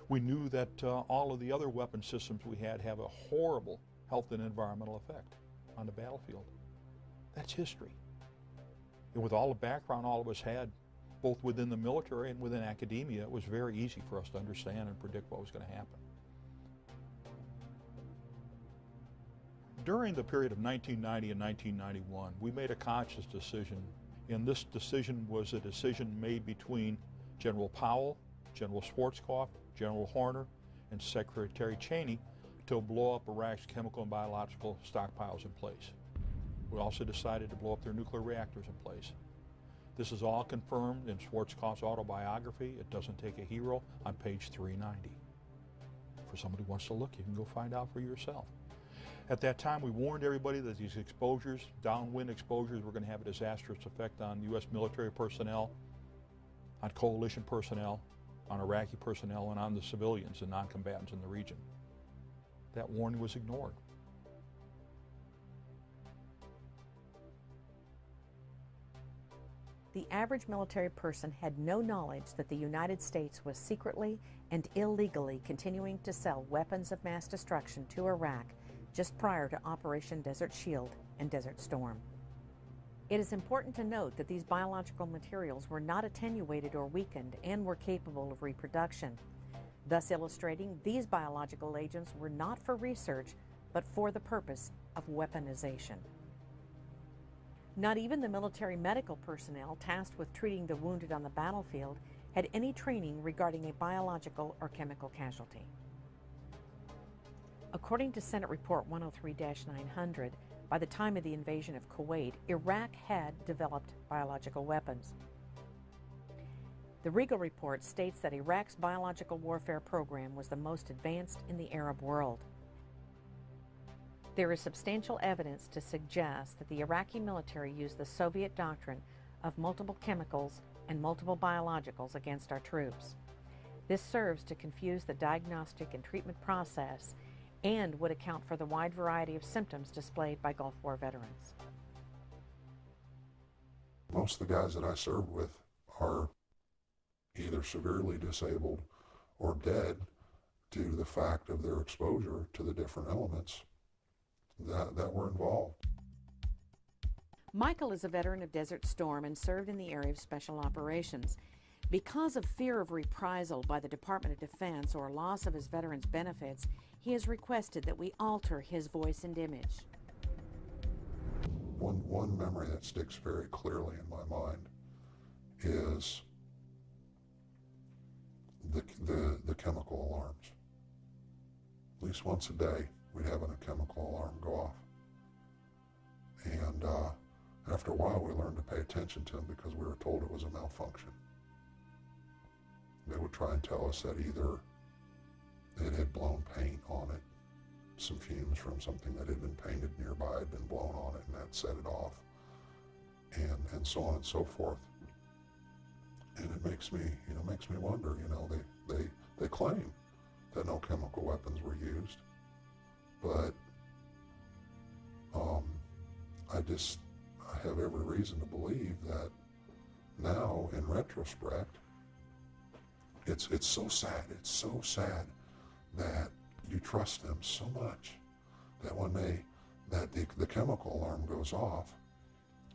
We knew that all of the other weapon systems we had have a horrible health and environmental effect on the battlefield. That's history. And with all the background all of us had, both within the military and within academia, it was very easy for us to understand and predict what was going to happen. During the period of 1990 and 1991, we made a conscious decision, and this decision was a decision made between General Powell, General Schwarzkopf, General Horner, and Secretary Cheney to blow up Iraq's chemical and biological stockpiles in place. We also decided to blow up their nuclear reactors in place. This is all confirmed in Schwarzkopf's autobiography, It Doesn't Take a Hero, on page 390. For somebody who wants to look, you can go find out for yourself. At that time, we warned everybody that these exposures, downwind exposures, were going to have a disastrous effect on U.S. military personnel, on coalition personnel, on Iraqi personnel, and on the civilians and non-combatants in the region. That warning was ignored. The average military person had no knowledge that the United States was secretly and illegally continuing to sell weapons of mass destruction to Iraq just prior to Operation Desert Shield and Desert Storm. It is important to note that these biological materials were not attenuated or weakened and were capable of reproduction, thus illustrating these biological agents were not for research, but for the purpose of weaponization. Not even the military medical personnel tasked with treating the wounded on the battlefield had any training regarding a biological or chemical casualty. According to Senate Report 103-900, by the time of the invasion of Kuwait, Iraq had developed biological weapons. The Regal Report states that Iraq's biological warfare program was the most advanced in the Arab world. There is substantial evidence to suggest that the Iraqi military used the Soviet doctrine of multiple chemicals and multiple biologicals against our troops. This serves to confuse the diagnostic and treatment process and would account for the wide variety of symptoms displayed by Gulf War veterans. Most of the guys that I served with are either severely disabled or dead due to the fact of their exposure to the different elements that were involved. Michael is a veteran of Desert Storm and served in the area of special operations. Because of fear of reprisal by the Department of Defense or loss of his veterans' benefits, he has requested that we alter his voice and image. One memory that sticks very clearly in my mind is the chemical alarms. At least once a day, we'd have a chemical alarm go off. And after a while, we learned to pay attention to them because we were told it was a malfunction. They would try and tell us that either it had blown paint on it, some fumes from something that had been painted nearby had been blown on it, and that set it off, and so on and so forth. And it makes me wonder. They claim that no chemical weapons were used, but I have every reason to believe that now, in retrospect, it's so sad. It's so sad that you trust them so much that when the chemical alarm goes off,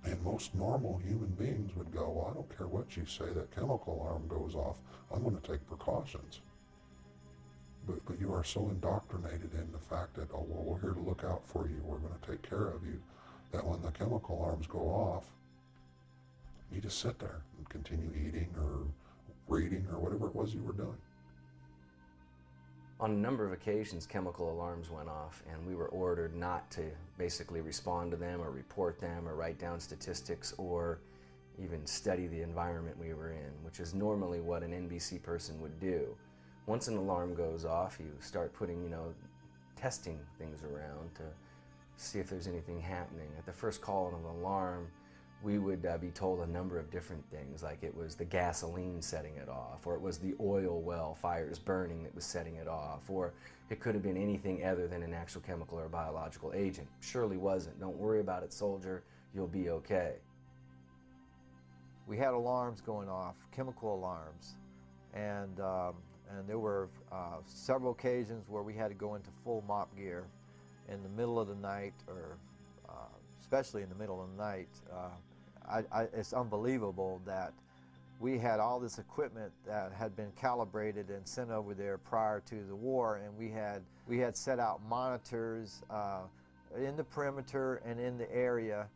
and most normal human beings would go, well, I don't care what you say, that chemical alarm goes off, I'm going to take precautions. But you are so indoctrinated in the fact that, oh, well, we're here to look out for you, we're going to take care of you, that when the chemical alarms go off, you just sit there and continue eating or reading or whatever it was you were doing. On a number of occasions, chemical alarms went off, and we were ordered not to basically respond to them or report them or write down statistics or even study the environment we were in, which is normally what an NBC person would do. Once an alarm goes off, you start putting, testing things around to see if there's anything happening. At the first call of an alarm, we would be told a number of different things, like it was the gasoline setting it off, or it was the oil well fires burning that was setting it off, or it could have been anything other than an actual chemical or biological agent. Surely wasn't. Don't worry about it, soldier. You'll be okay. We had alarms going off, chemical alarms, and there were several occasions where we had to go into full mop gear in the middle of the night, or especially in the middle of the night. It's unbelievable that we had all this equipment that had been calibrated and sent over there prior to the war, and we had set out monitors in the perimeter and in the area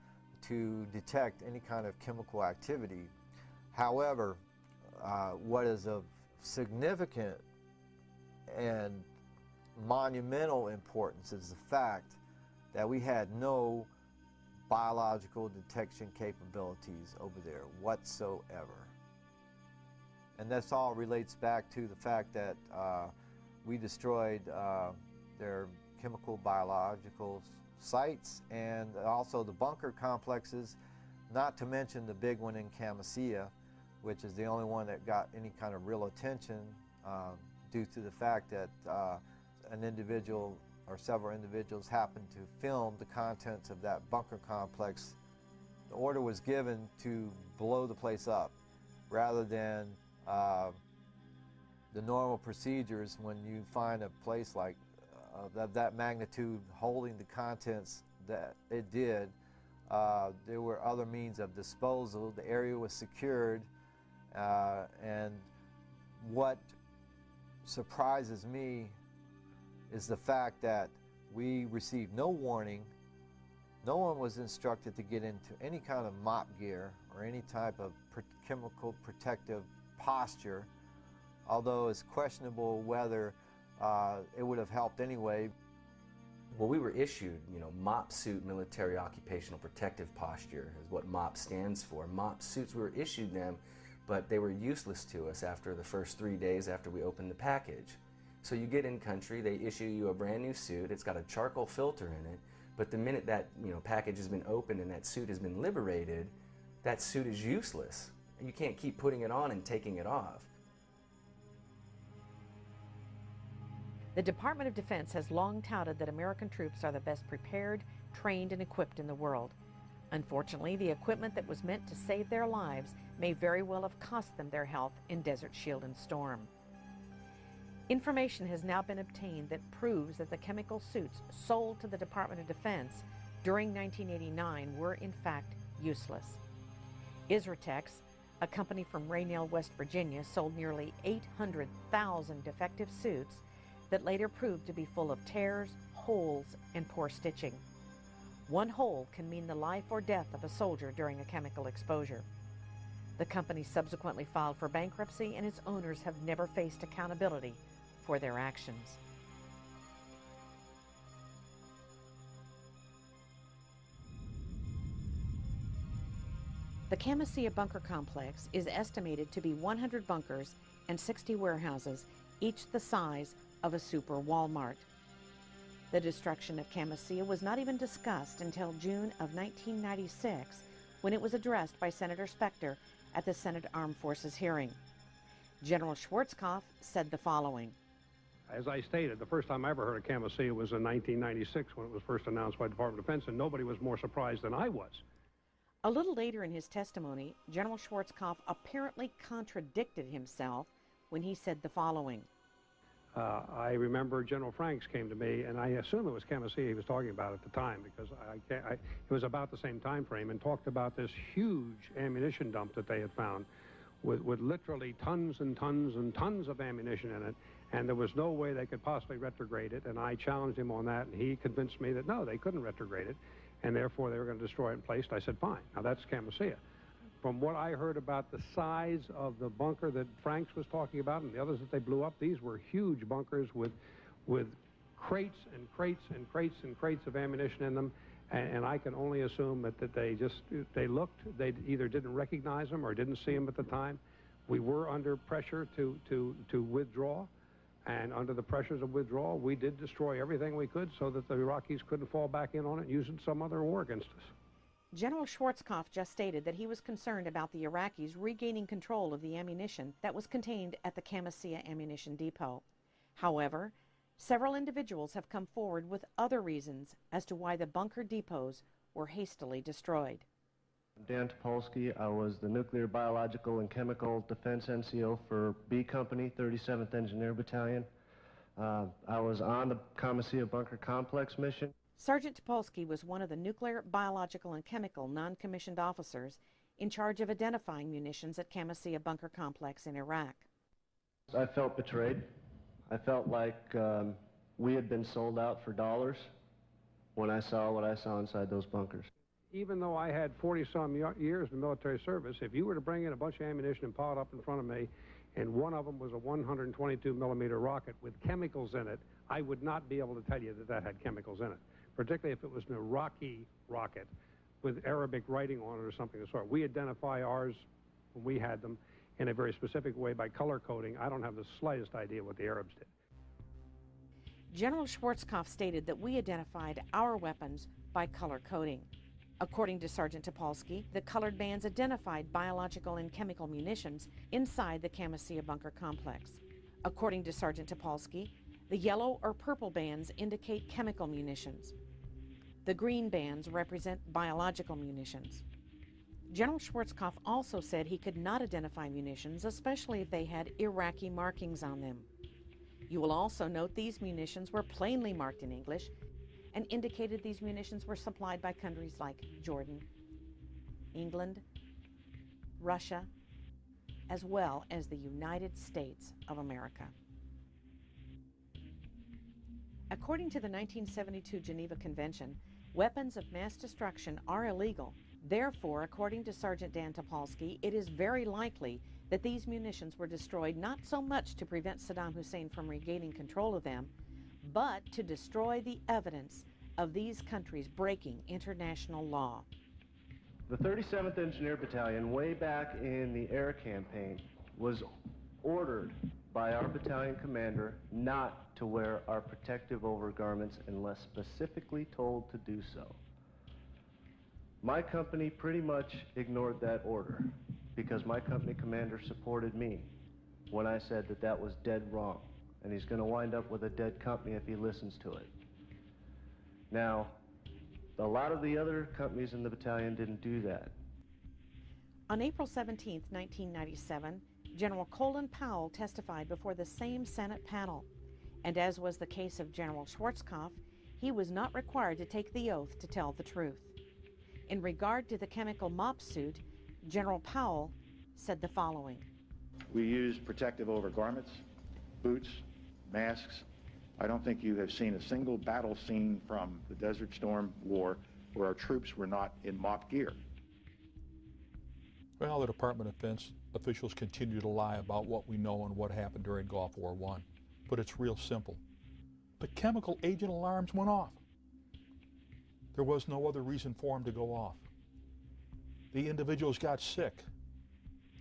to detect any kind of chemical activity. However, what is of significant and monumental importance is the fact that we had no biological detection capabilities over there whatsoever. And this all relates back to the fact that we destroyed their chemical biological sites and also the bunker complexes, not to mention the big one in Camisea, which is the only one that got any kind of real attention due to the fact that an individual or several individuals happened to film the contents of that bunker complex. The order was given to blow the place up rather than the normal procedures when you find a place like that magnitude holding the contents that it did. There were other means of disposal. The area was secured, and what surprises me is the fact that we received no warning. No one was instructed to get into any kind of mop gear or any type of chemical protective posture, although it's questionable whether it would have helped anyway. Well, we were issued, MOP suit, military occupational protective posture is what MOP stands for. MOP suits, we were issued them, but they were useless to us after the first 3 days after we opened the package. So you get in country, they issue you a brand new suit, it's got a charcoal filter in it, but the minute that package has been opened and that suit has been liberated, that suit is useless. You can't keep putting it on and taking it off. The Department of Defense has long touted that American troops are the best prepared, trained, and equipped in the world. Unfortunately, the equipment that was meant to save their lives may very well have cost them their health in Desert Shield and Storm. Information has now been obtained that proves that the chemical suits sold to the Department of Defense during 1989 were in fact useless. Isratex, A company from Raynell, West Virginia sold nearly 800,000 defective suits that later proved to be full of tears, holes, and poor stitching. One hole can mean the life or death of a soldier during a chemical exposure. The company subsequently filed for bankruptcy, and its owners have never faced accountability for their actions. The Camisea bunker complex is estimated to be 100 bunkers and 60 warehouses, each the size of a super Walmart. The destruction of Camisea was not even discussed until June of 1996, when it was addressed by Senator Specter at the Senate Armed Forces hearing. General Schwarzkopf said the following. As I stated, the first time I ever heard of Camisea was in 1996 when it was first announced by the Department of Defense, and nobody was more surprised than I was. A little later in his testimony, General Schwarzkopf apparently contradicted himself when he said the following. I remember General Franks came to me, and I assume it was Camisea he was talking about at the time, because it was about the same time frame, and talked about this huge ammunition dump that they had found with literally tons and tons and tons of ammunition in it, and there was no way they could possibly retrograde it, and I challenged him on that, and he convinced me that no, they couldn't retrograde it, and therefore they were going to destroy it in place. I said, fine. Now that's Camisea. From what I heard about the size of the bunker that Franks was talking about and the others that they blew up, these were huge bunkers with crates and crates and crates and crates of ammunition in them, and I can only assume that they either didn't recognize them or didn't see them at the time. We were under pressure to withdraw, and under the pressures of withdrawal, we did destroy everything we could so that the Iraqis couldn't fall back in on it and use it in some other war against us. General Schwarzkopf just stated that he was concerned about the Iraqis regaining control of the ammunition that was contained at the Camisea ammunition depot. However, several individuals have come forward with other reasons as to why the bunker depots were hastily destroyed. Dan Topolsky. I was the Nuclear, Biological, and Chemical Defense NCO for B Company, 37th Engineer Battalion. I was on the Camisea Bunker Complex mission. Sergeant Topolsky was one of the Nuclear, Biological, and Chemical non-commissioned officers in charge of identifying munitions at Camisea Bunker Complex in Iraq. I felt betrayed. I felt like we had been sold out for dollars when I saw what I saw inside those bunkers. Even though I had 40-some years in military service, if you were to bring in a bunch of ammunition and pile it up in front of me, and one of them was a 122-millimeter rocket with chemicals in it, I would not be able to tell you that that had chemicals in it, particularly if it was an Iraqi rocket with Arabic writing on it or something of the sort. We identify ours when we had them in a very specific way by color coding. I don't have the slightest idea what the Arabs did. General Schwarzkopf stated that we identified our weapons by color coding. According to Sergeant Topolsky, the colored bands identified biological and chemical munitions inside the Camisea Bunker Complex. According to Sergeant Topolsky, the yellow or purple bands indicate chemical munitions. The green bands represent biological munitions. General Schwarzkopf also said he could not identify munitions, especially if they had Iraqi markings on them. You will also note these munitions were plainly marked in English and indicated these munitions were supplied by countries like Jordan, England, Russia, as well as the United States of America. According to the 1972 Geneva Convention, weapons of mass destruction are illegal. Therefore, according to Sergeant Dan Topolsky, it is very likely that these munitions were destroyed not so much to prevent Saddam Hussein from regaining control of them, but to destroy the evidence of these countries breaking international law. The 37th Engineer Battalion, way back in the air campaign, was ordered by our battalion commander not to wear our protective overgarments unless specifically told to do so. My company pretty much ignored that order because my company commander supported me when I said that that was dead wrong, and he's going to wind up with a dead company if he listens to it. Now, a lot of the other companies in the battalion didn't do that. On April 17, 1997, General Colin Powell testified before the same Senate panel, and as was the case of General Schwarzkopf, he was not required to take the oath to tell the truth. In regard to the chemical mop suit, General Powell said the following. We use protective overgarments, boots, masks. I don't think you have seen a single battle scene from the Desert Storm War where our troops were not in mock gear. Well, the Department of Defense officials continue to lie about what we know and what happened during Gulf War I. But it's real simple. The chemical agent alarms went off. There was no other reason for them to go off. The individuals got sick.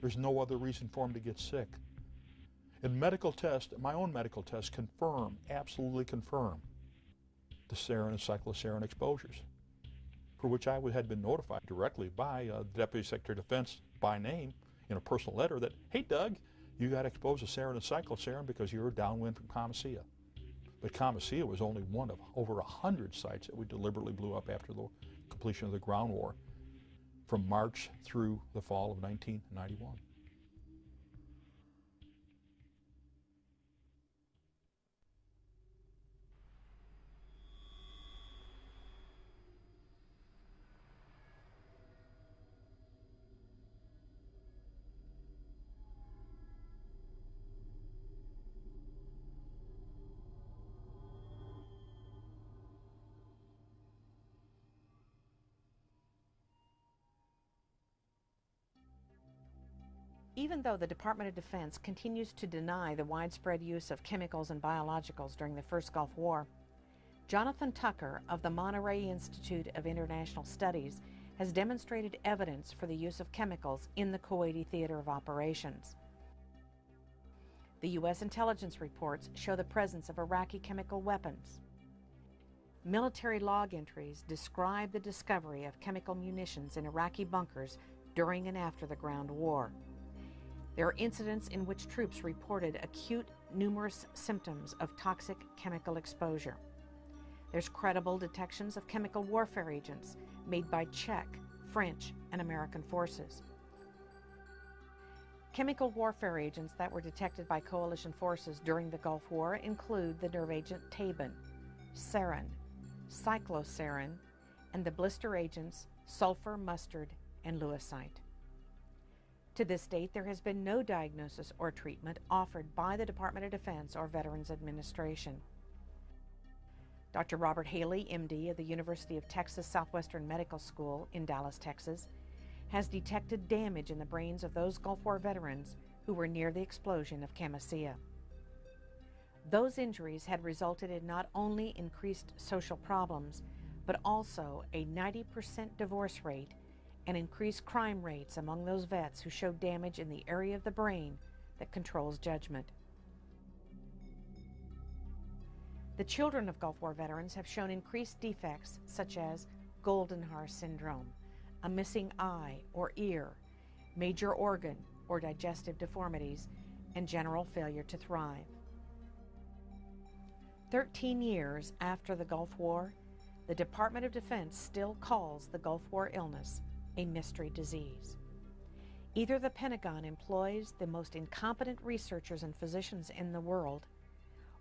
There's no other reason for them to get sick. And medical tests, my own medical tests, confirm, absolutely confirm, the sarin and cyclosarin exposures, for which I had been notified directly by the Deputy Secretary of Defense by name in a personal letter that, hey Doug, you got exposed to sarin and cyclosarin because you were downwind from Comasea. But Comasea was only one of over 100 sites that we deliberately blew up after the completion of the ground war from March through the fall of 1991. Even though the Department of Defense continues to deny the widespread use of chemicals and biologicals during the first Gulf War, Jonathan Tucker of the Monterey Institute of International Studies has demonstrated evidence for the use of chemicals in the Kuwaiti theater of operations. The U.S. intelligence reports show the presence of Iraqi chemical weapons. Military log entries describe the discovery of chemical munitions in Iraqi bunkers during and after the ground war. There are incidents in which troops reported acute, numerous symptoms of toxic chemical exposure. There's credible detections of chemical warfare agents made by Czech, French, and American forces. Chemical warfare agents that were detected by coalition forces during the Gulf War include the nerve agent Tabin, sarin, cyclosarin, and the blister agents sulfur, mustard, and lewisite. To this date, there has been no diagnosis or treatment offered by the Department of Defense or Veterans Administration. Dr. Robert Haley, MD of the University of Texas Southwestern Medical School in Dallas, Texas, has detected damage in the brains of those Gulf War veterans who were near the explosion of Comasea. Those injuries had resulted in not only increased social problems, but also a 90% divorce rate and increased crime rates among those vets who showed damage in the area of the brain that controls judgment. The children of Gulf War veterans have shown increased defects such as Goldenhar syndrome, a missing eye or ear, major organ or digestive deformities, and general failure to thrive. 13 years after the Gulf War, the Department of Defense still calls the Gulf War illness a mystery disease. Either the Pentagon employs the most incompetent researchers and physicians in the world,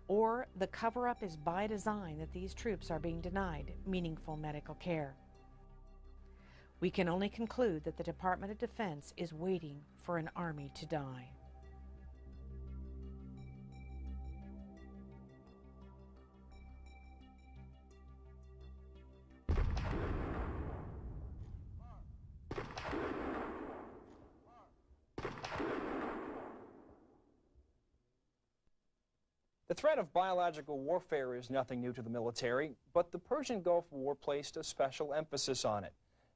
or the cover-up is by design that these troops are being denied meaningful medical care. We can only conclude that the Department of Defense is waiting for an army to die. The threat of biological warfare is nothing new to the military, but the Persian Gulf War placed a special emphasis on it.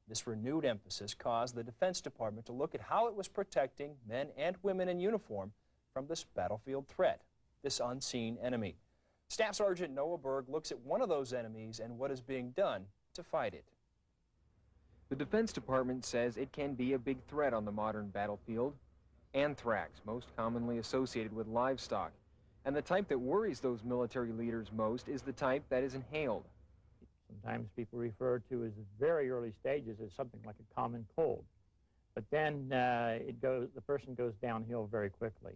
This renewed emphasis caused the Defense Department to look at how it was protecting men and women in uniform from this battlefield threat, this unseen enemy. Staff Sergeant Noah Berg looks at one of those enemies and what is being done to fight it. The Defense Department says it can be a big threat on the modern battlefield. Anthrax, most commonly associated with livestock. And the type that worries those military leaders most is the type that is inhaled. Sometimes people refer to as very early stages as something like a common cold. But then the person goes downhill very quickly.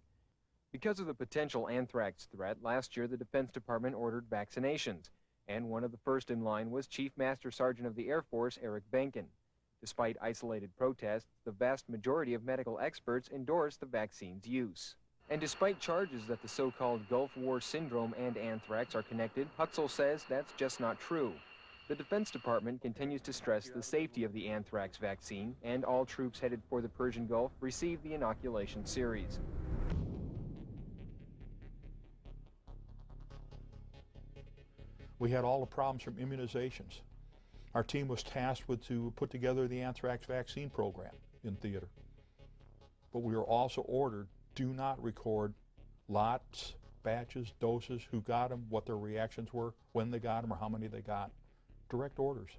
Because of the potential anthrax threat, last year the Defense Department ordered vaccinations. And one of the first in line was Chief Master Sergeant of the Air Force, Eric Benkin. Despite isolated protests, the vast majority of medical experts endorse the vaccine's use. And despite charges that the so-called Gulf War syndrome and anthrax are connected, Hutzel says that's just not true. The Defense Department continues to stress the safety of the anthrax vaccine, and all troops headed for the Persian Gulf receive the inoculation series. We had all the problems from immunizations. Our team was tasked with to put together the anthrax vaccine program in theater. But we were also ordered, do not record lots, batches, doses, who got them, what their reactions were, when they got them, or how many they got. Direct orders.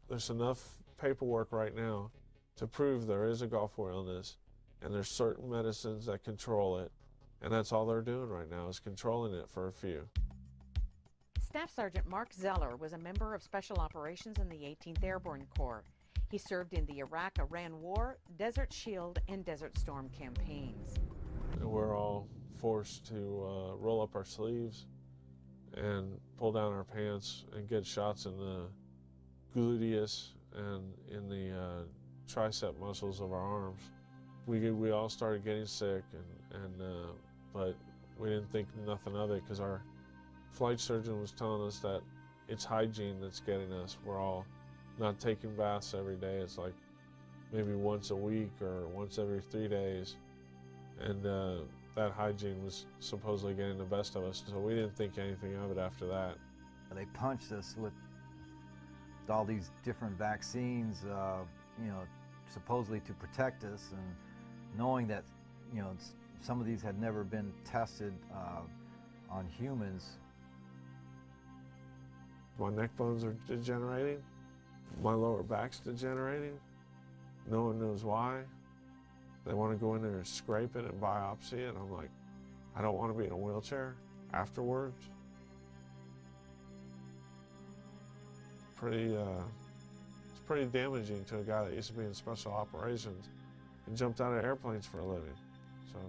There's enough paperwork right now to prove there is a Gulf War illness, and there's certain medicines that control it, and that's all they're doing right now is controlling it for a few. Staff Sergeant Mark Zeller was a member of Special Operations in the 18th Airborne Corps. He served in the Iraq-Iran War, Desert Shield, and Desert Storm campaigns. And we're all forced to roll up our sleeves and pull down our pants and get shots in the gluteus and in the tricep muscles of our arms. We all started getting sick, but we didn't think nothing of it because our flight surgeon was telling us that it's hygiene that's getting us. We're all not taking baths every day. It's like maybe once a week or once every 3 days. And that hygiene was supposedly getting the best of us, so we didn't think anything of it after that. They punched us with all these different vaccines, supposedly to protect us, and knowing that, some of these had never been tested on humans. My neck bones are degenerating. My lower back's degenerating. No one knows why. They want to go in there and scrape it and biopsy it. I'm like, I don't want to be in a wheelchair afterwards. It's pretty damaging to a guy that used to be in special operations and jumped out of airplanes for a living. So.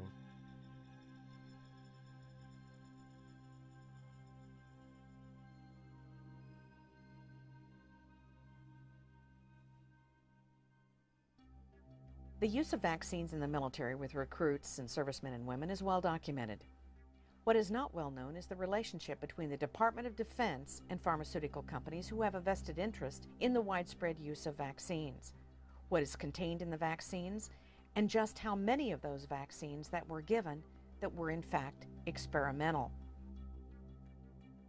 The use of vaccines in the military with recruits and servicemen and women is well documented. What is not well known is the relationship between the Department of Defense and pharmaceutical companies who have a vested interest in the widespread use of vaccines, what is contained in the vaccines, and just how many of those vaccines that were given that were in fact experimental.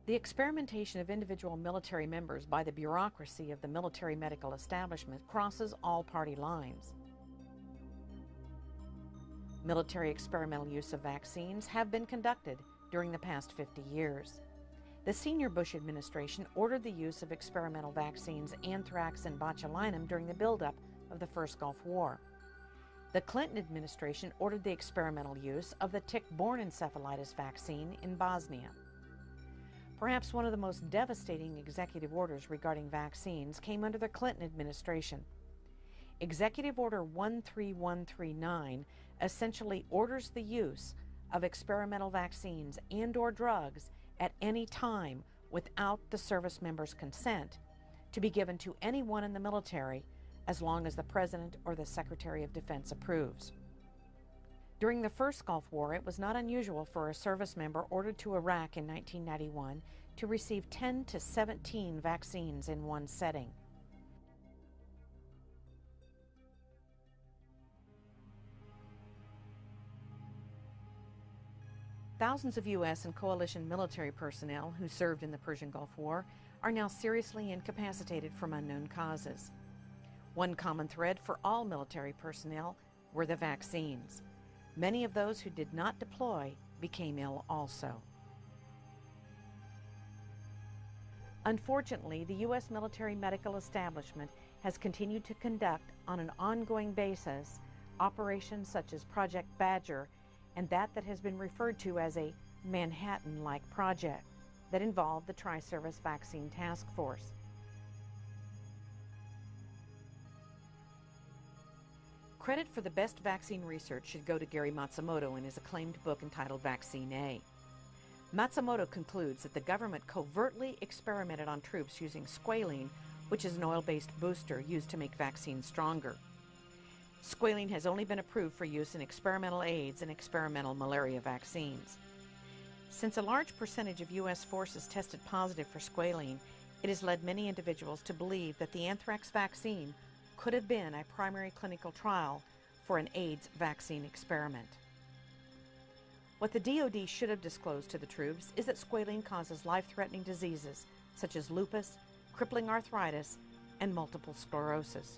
The experimentation of individual military members by the bureaucracy of the military medical establishment crosses all party lines. Military experimental use of vaccines have been conducted during the past 50 years. The senior Bush administration ordered the use of experimental vaccines anthrax and botulinum during the buildup of the first Gulf War. The Clinton administration ordered the experimental use of the tick-borne encephalitis vaccine in Bosnia. Perhaps one of the most devastating executive orders regarding vaccines came under the Clinton administration. Executive Order 13139 essentially orders the use of experimental vaccines and/or drugs at any time without the service member's consent to be given to anyone in the military as long as the President or the Secretary of Defense approves. During the first Gulf War, it was not unusual for a service member ordered to Iraq in 1991 to receive 10 to 17 vaccines in one setting. Thousands of U.S. and coalition military personnel who served in the Persian Gulf War are now seriously incapacitated from unknown causes. One common thread for all military personnel were the vaccines. Many of those who did not deploy became ill also. Unfortunately, the U.S. military medical establishment has continued to conduct on an ongoing basis operations such as Project Badger and that has been referred to as a Manhattan-like project that involved the Tri-Service Vaccine Task Force. Credit for the best vaccine research should go to Gary Matsumoto in his acclaimed book entitled Vaccine A. Matsumoto concludes that the government covertly experimented on troops using squalene which is an oil-based booster used to make vaccines stronger. Squalene has only been approved for use in experimental AIDS and experimental malaria vaccines. Since a large percentage of U.S. forces tested positive for squalene, it has led many individuals to believe that the anthrax vaccine could have been a primary clinical trial for an AIDS vaccine experiment. What the DoD should have disclosed to the troops is that squalene causes life-threatening diseases such as lupus, crippling arthritis, and multiple sclerosis.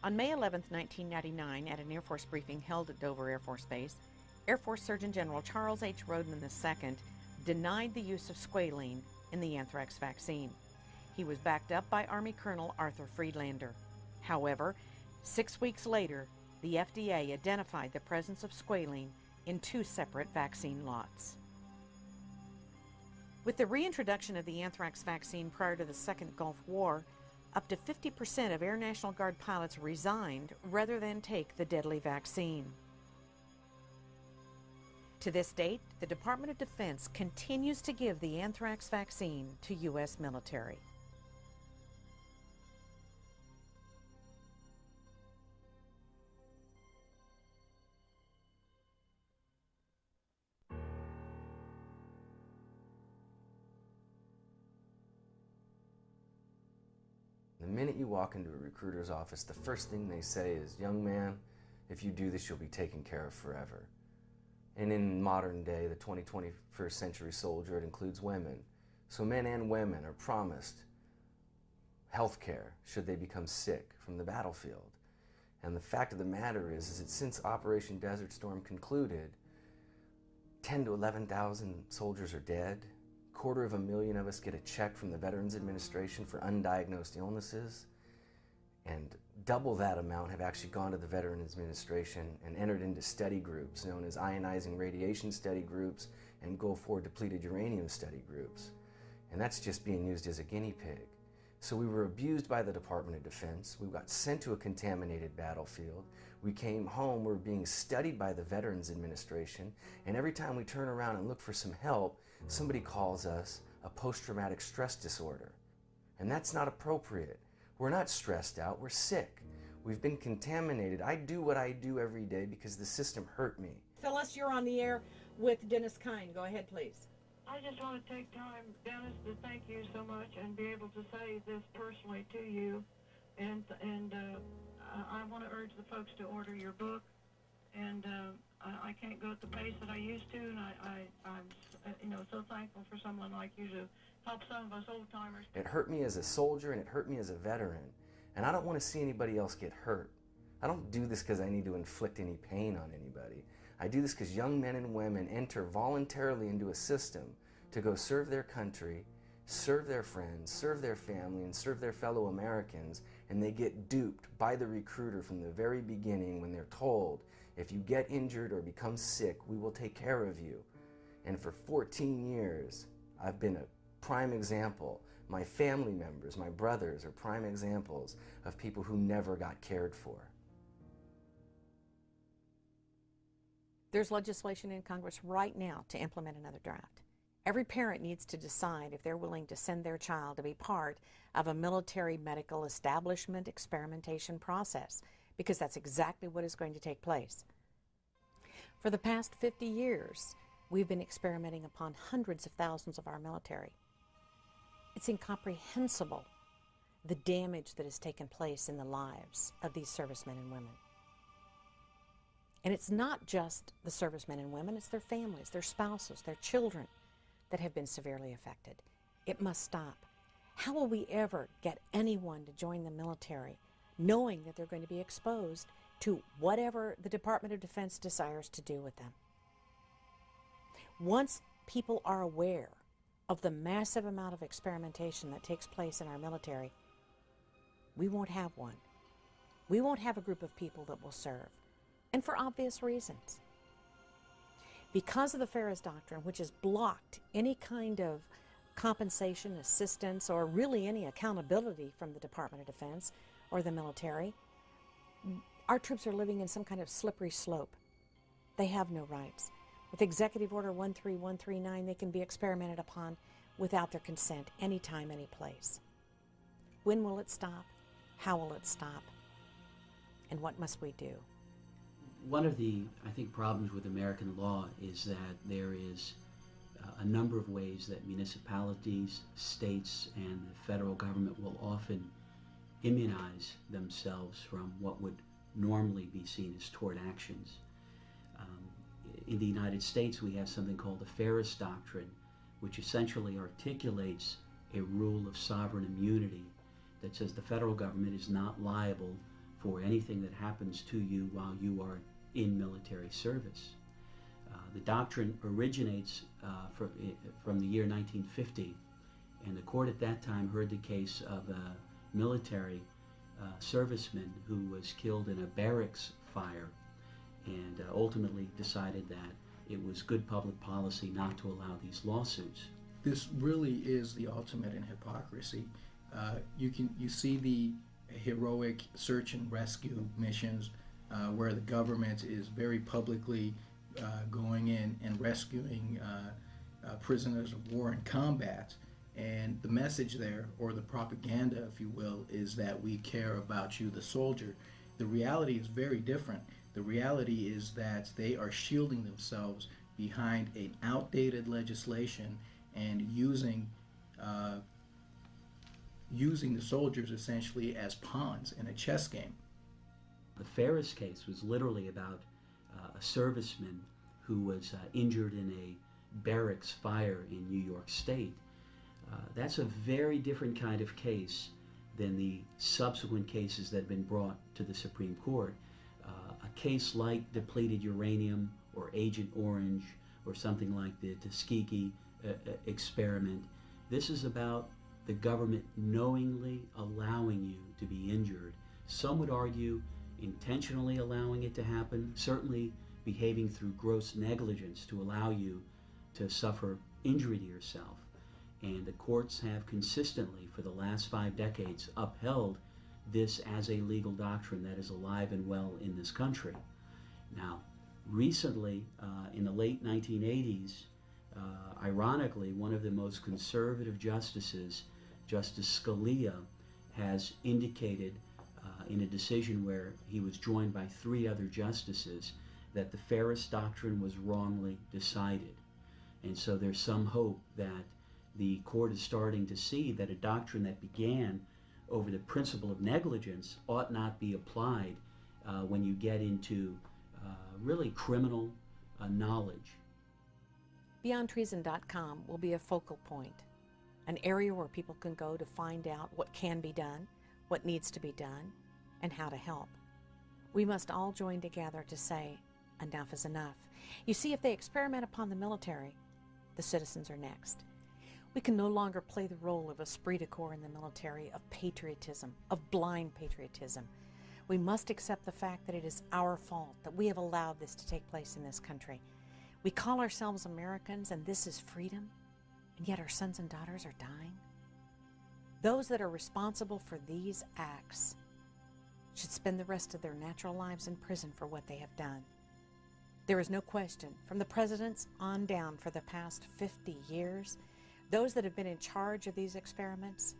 On May 11, 1999, at an Air Force briefing held at Dover Air Force Base, Air Force Surgeon General Charles H. Rodman II denied the use of squalene in the anthrax vaccine. He was backed up by Army Colonel Arthur Friedlander. However, 6 weeks later, the FDA identified the presence of squalene in 2 separate vaccine lots. With the reintroduction of the anthrax vaccine prior to the Second Gulf War, up to 50% of Air National Guard pilots resigned rather than take the deadly vaccine. To this date, the Department of Defense continues to give the anthrax vaccine to U.S. military. The minute you walk into a recruiter's office, the first thing they say is, "Young man, if you do this, you'll be taken care of forever." And in modern day, the 21st century soldier, it includes women. So men and women are promised health care should they become sick from the battlefield. And the fact of the matter is that since Operation Desert Storm concluded, 10 to 11,000 soldiers are dead. 250,000 of us get a check from the Veterans Administration for undiagnosed illnesses, and double that amount have actually gone to the Veterans Administration and entered into study groups known as ionizing radiation study groups and Gulf War depleted uranium study groups. And that's just being used as a guinea pig. So we were abused by the Department of Defense. We got sent to a contaminated battlefield. We came home, we were being studied by the Veterans Administration, and every time we turn around and look for some help, somebody calls us a post-traumatic stress disorder. And that's not appropriate. We're not stressed out, we're sick. We've been contaminated. I do what I do every day because the system hurt me. Phyllis, you're on the air with Dennis Kine. Go ahead, please. I just want to take time, Dennis, to thank you so much and be able to say this personally to you. And I want to urge the folks to order your book. And I can't go at the pace that I used to, and I'm so thankful for someone like you to help some of us old-timers. It hurt me as a soldier and it hurt me as a veteran. And I don't want to see anybody else get hurt. I don't do this because I need to inflict any pain on anybody. I do this because young men and women enter voluntarily into a system to go serve their country, serve their friends, serve their family, and serve their fellow Americans, and they get duped by the recruiter from the very beginning when they're told, if you get injured or become sick, we will take care of you. And for 14 years, I've been a prime example. My family members, my brothers, are prime examples of people who never got cared for. There's legislation in Congress right now to implement another draft. Every parent needs to decide if they're willing to send their child to be part of a military medical establishment experimentation process, because that's exactly what is going to take place. For the past 50 years, we've been experimenting upon hundreds of thousands of our military. It's incomprehensible the damage that has taken place in the lives of these servicemen and women. And it's not just the servicemen and women, it's their families, their spouses, their children that have been severely affected. It must stop. How will we ever get anyone to join the military knowing that they're going to be exposed to whatever the Department of Defense desires to do with them? Once people are aware of the massive amount of experimentation that takes place in our military, we won't have one. We won't have a group of people that will serve, and for obvious reasons. Because of the Ferris Doctrine, which has blocked any kind of compensation, assistance, or really any accountability from the Department of Defense or the military, our troops are living in some kind of slippery slope. They have no rights. With Executive Order 13139, they can be experimented upon without their consent, anytime, any place. When will it stop? How will it stop? And what must we do? One of the, I think, problems with American law is that there is a number of ways that municipalities, states, and the federal government will often immunize themselves from what would normally be seen as tort actions. In the United States, we have something called the Ferris Doctrine, which essentially articulates a rule of sovereign immunity that says the federal government is not liable for anything that happens to you while you are in military service. The doctrine originates from the year 1950, and the court at that time heard the case of a military serviceman who was killed in a barracks fire, and ultimately decided that it was good public policy not to allow these lawsuits. This really is the ultimate in hypocrisy. You see the heroic search and rescue missions where the government is very publicly going in and rescuing prisoners of war in combat. And the message there, or the propaganda, if you will, is that we care about you, the soldier. The reality is very different. The reality is that they are shielding themselves behind an outdated legislation and using the soldiers essentially as pawns in a chess game. The Ferris case was literally about a serviceman who was injured in a barracks fire in New York State. That's a very different kind of case than the subsequent cases that have been brought to the Supreme Court. A case like Depleted Uranium or Agent Orange or something like the Tuskegee experiment, this is about the government knowingly allowing you to be injured. Some would argue intentionally allowing it to happen, certainly behaving through gross negligence to allow you to suffer injury to yourself. And the courts have consistently, for the last 5 decades, upheld this as a legal doctrine that is alive and well in this country. Now, recently, in the late 1980s, ironically, one of the most conservative justices, Justice Scalia, has indicated in a decision where he was joined by 3 other justices that the Ferris Doctrine was wrongly decided. And so there's some hope that the court is starting to see that a doctrine that began over the principle of negligence ought not be applied when you get into really criminal knowledge. BeyondTreason.com will be a focal point, an area where people can go to find out what can be done, what needs to be done, and how to help. We must all join together to say, enough is enough. You see, if they experiment upon the military, the citizens are next. We can no longer play the role of esprit de corps in the military, of patriotism, of blind patriotism. We must accept the fact that it is our fault that we have allowed this to take place in this country. We call ourselves Americans, and this is freedom, and yet our sons and daughters are dying. Those that are responsible for these acts should spend the rest of their natural lives in prison for what they have done. There is no question, from the presidents on down for the past 50 years, those that have been in charge of these experiments,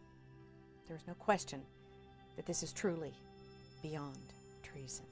there is no question that this is truly beyond treason.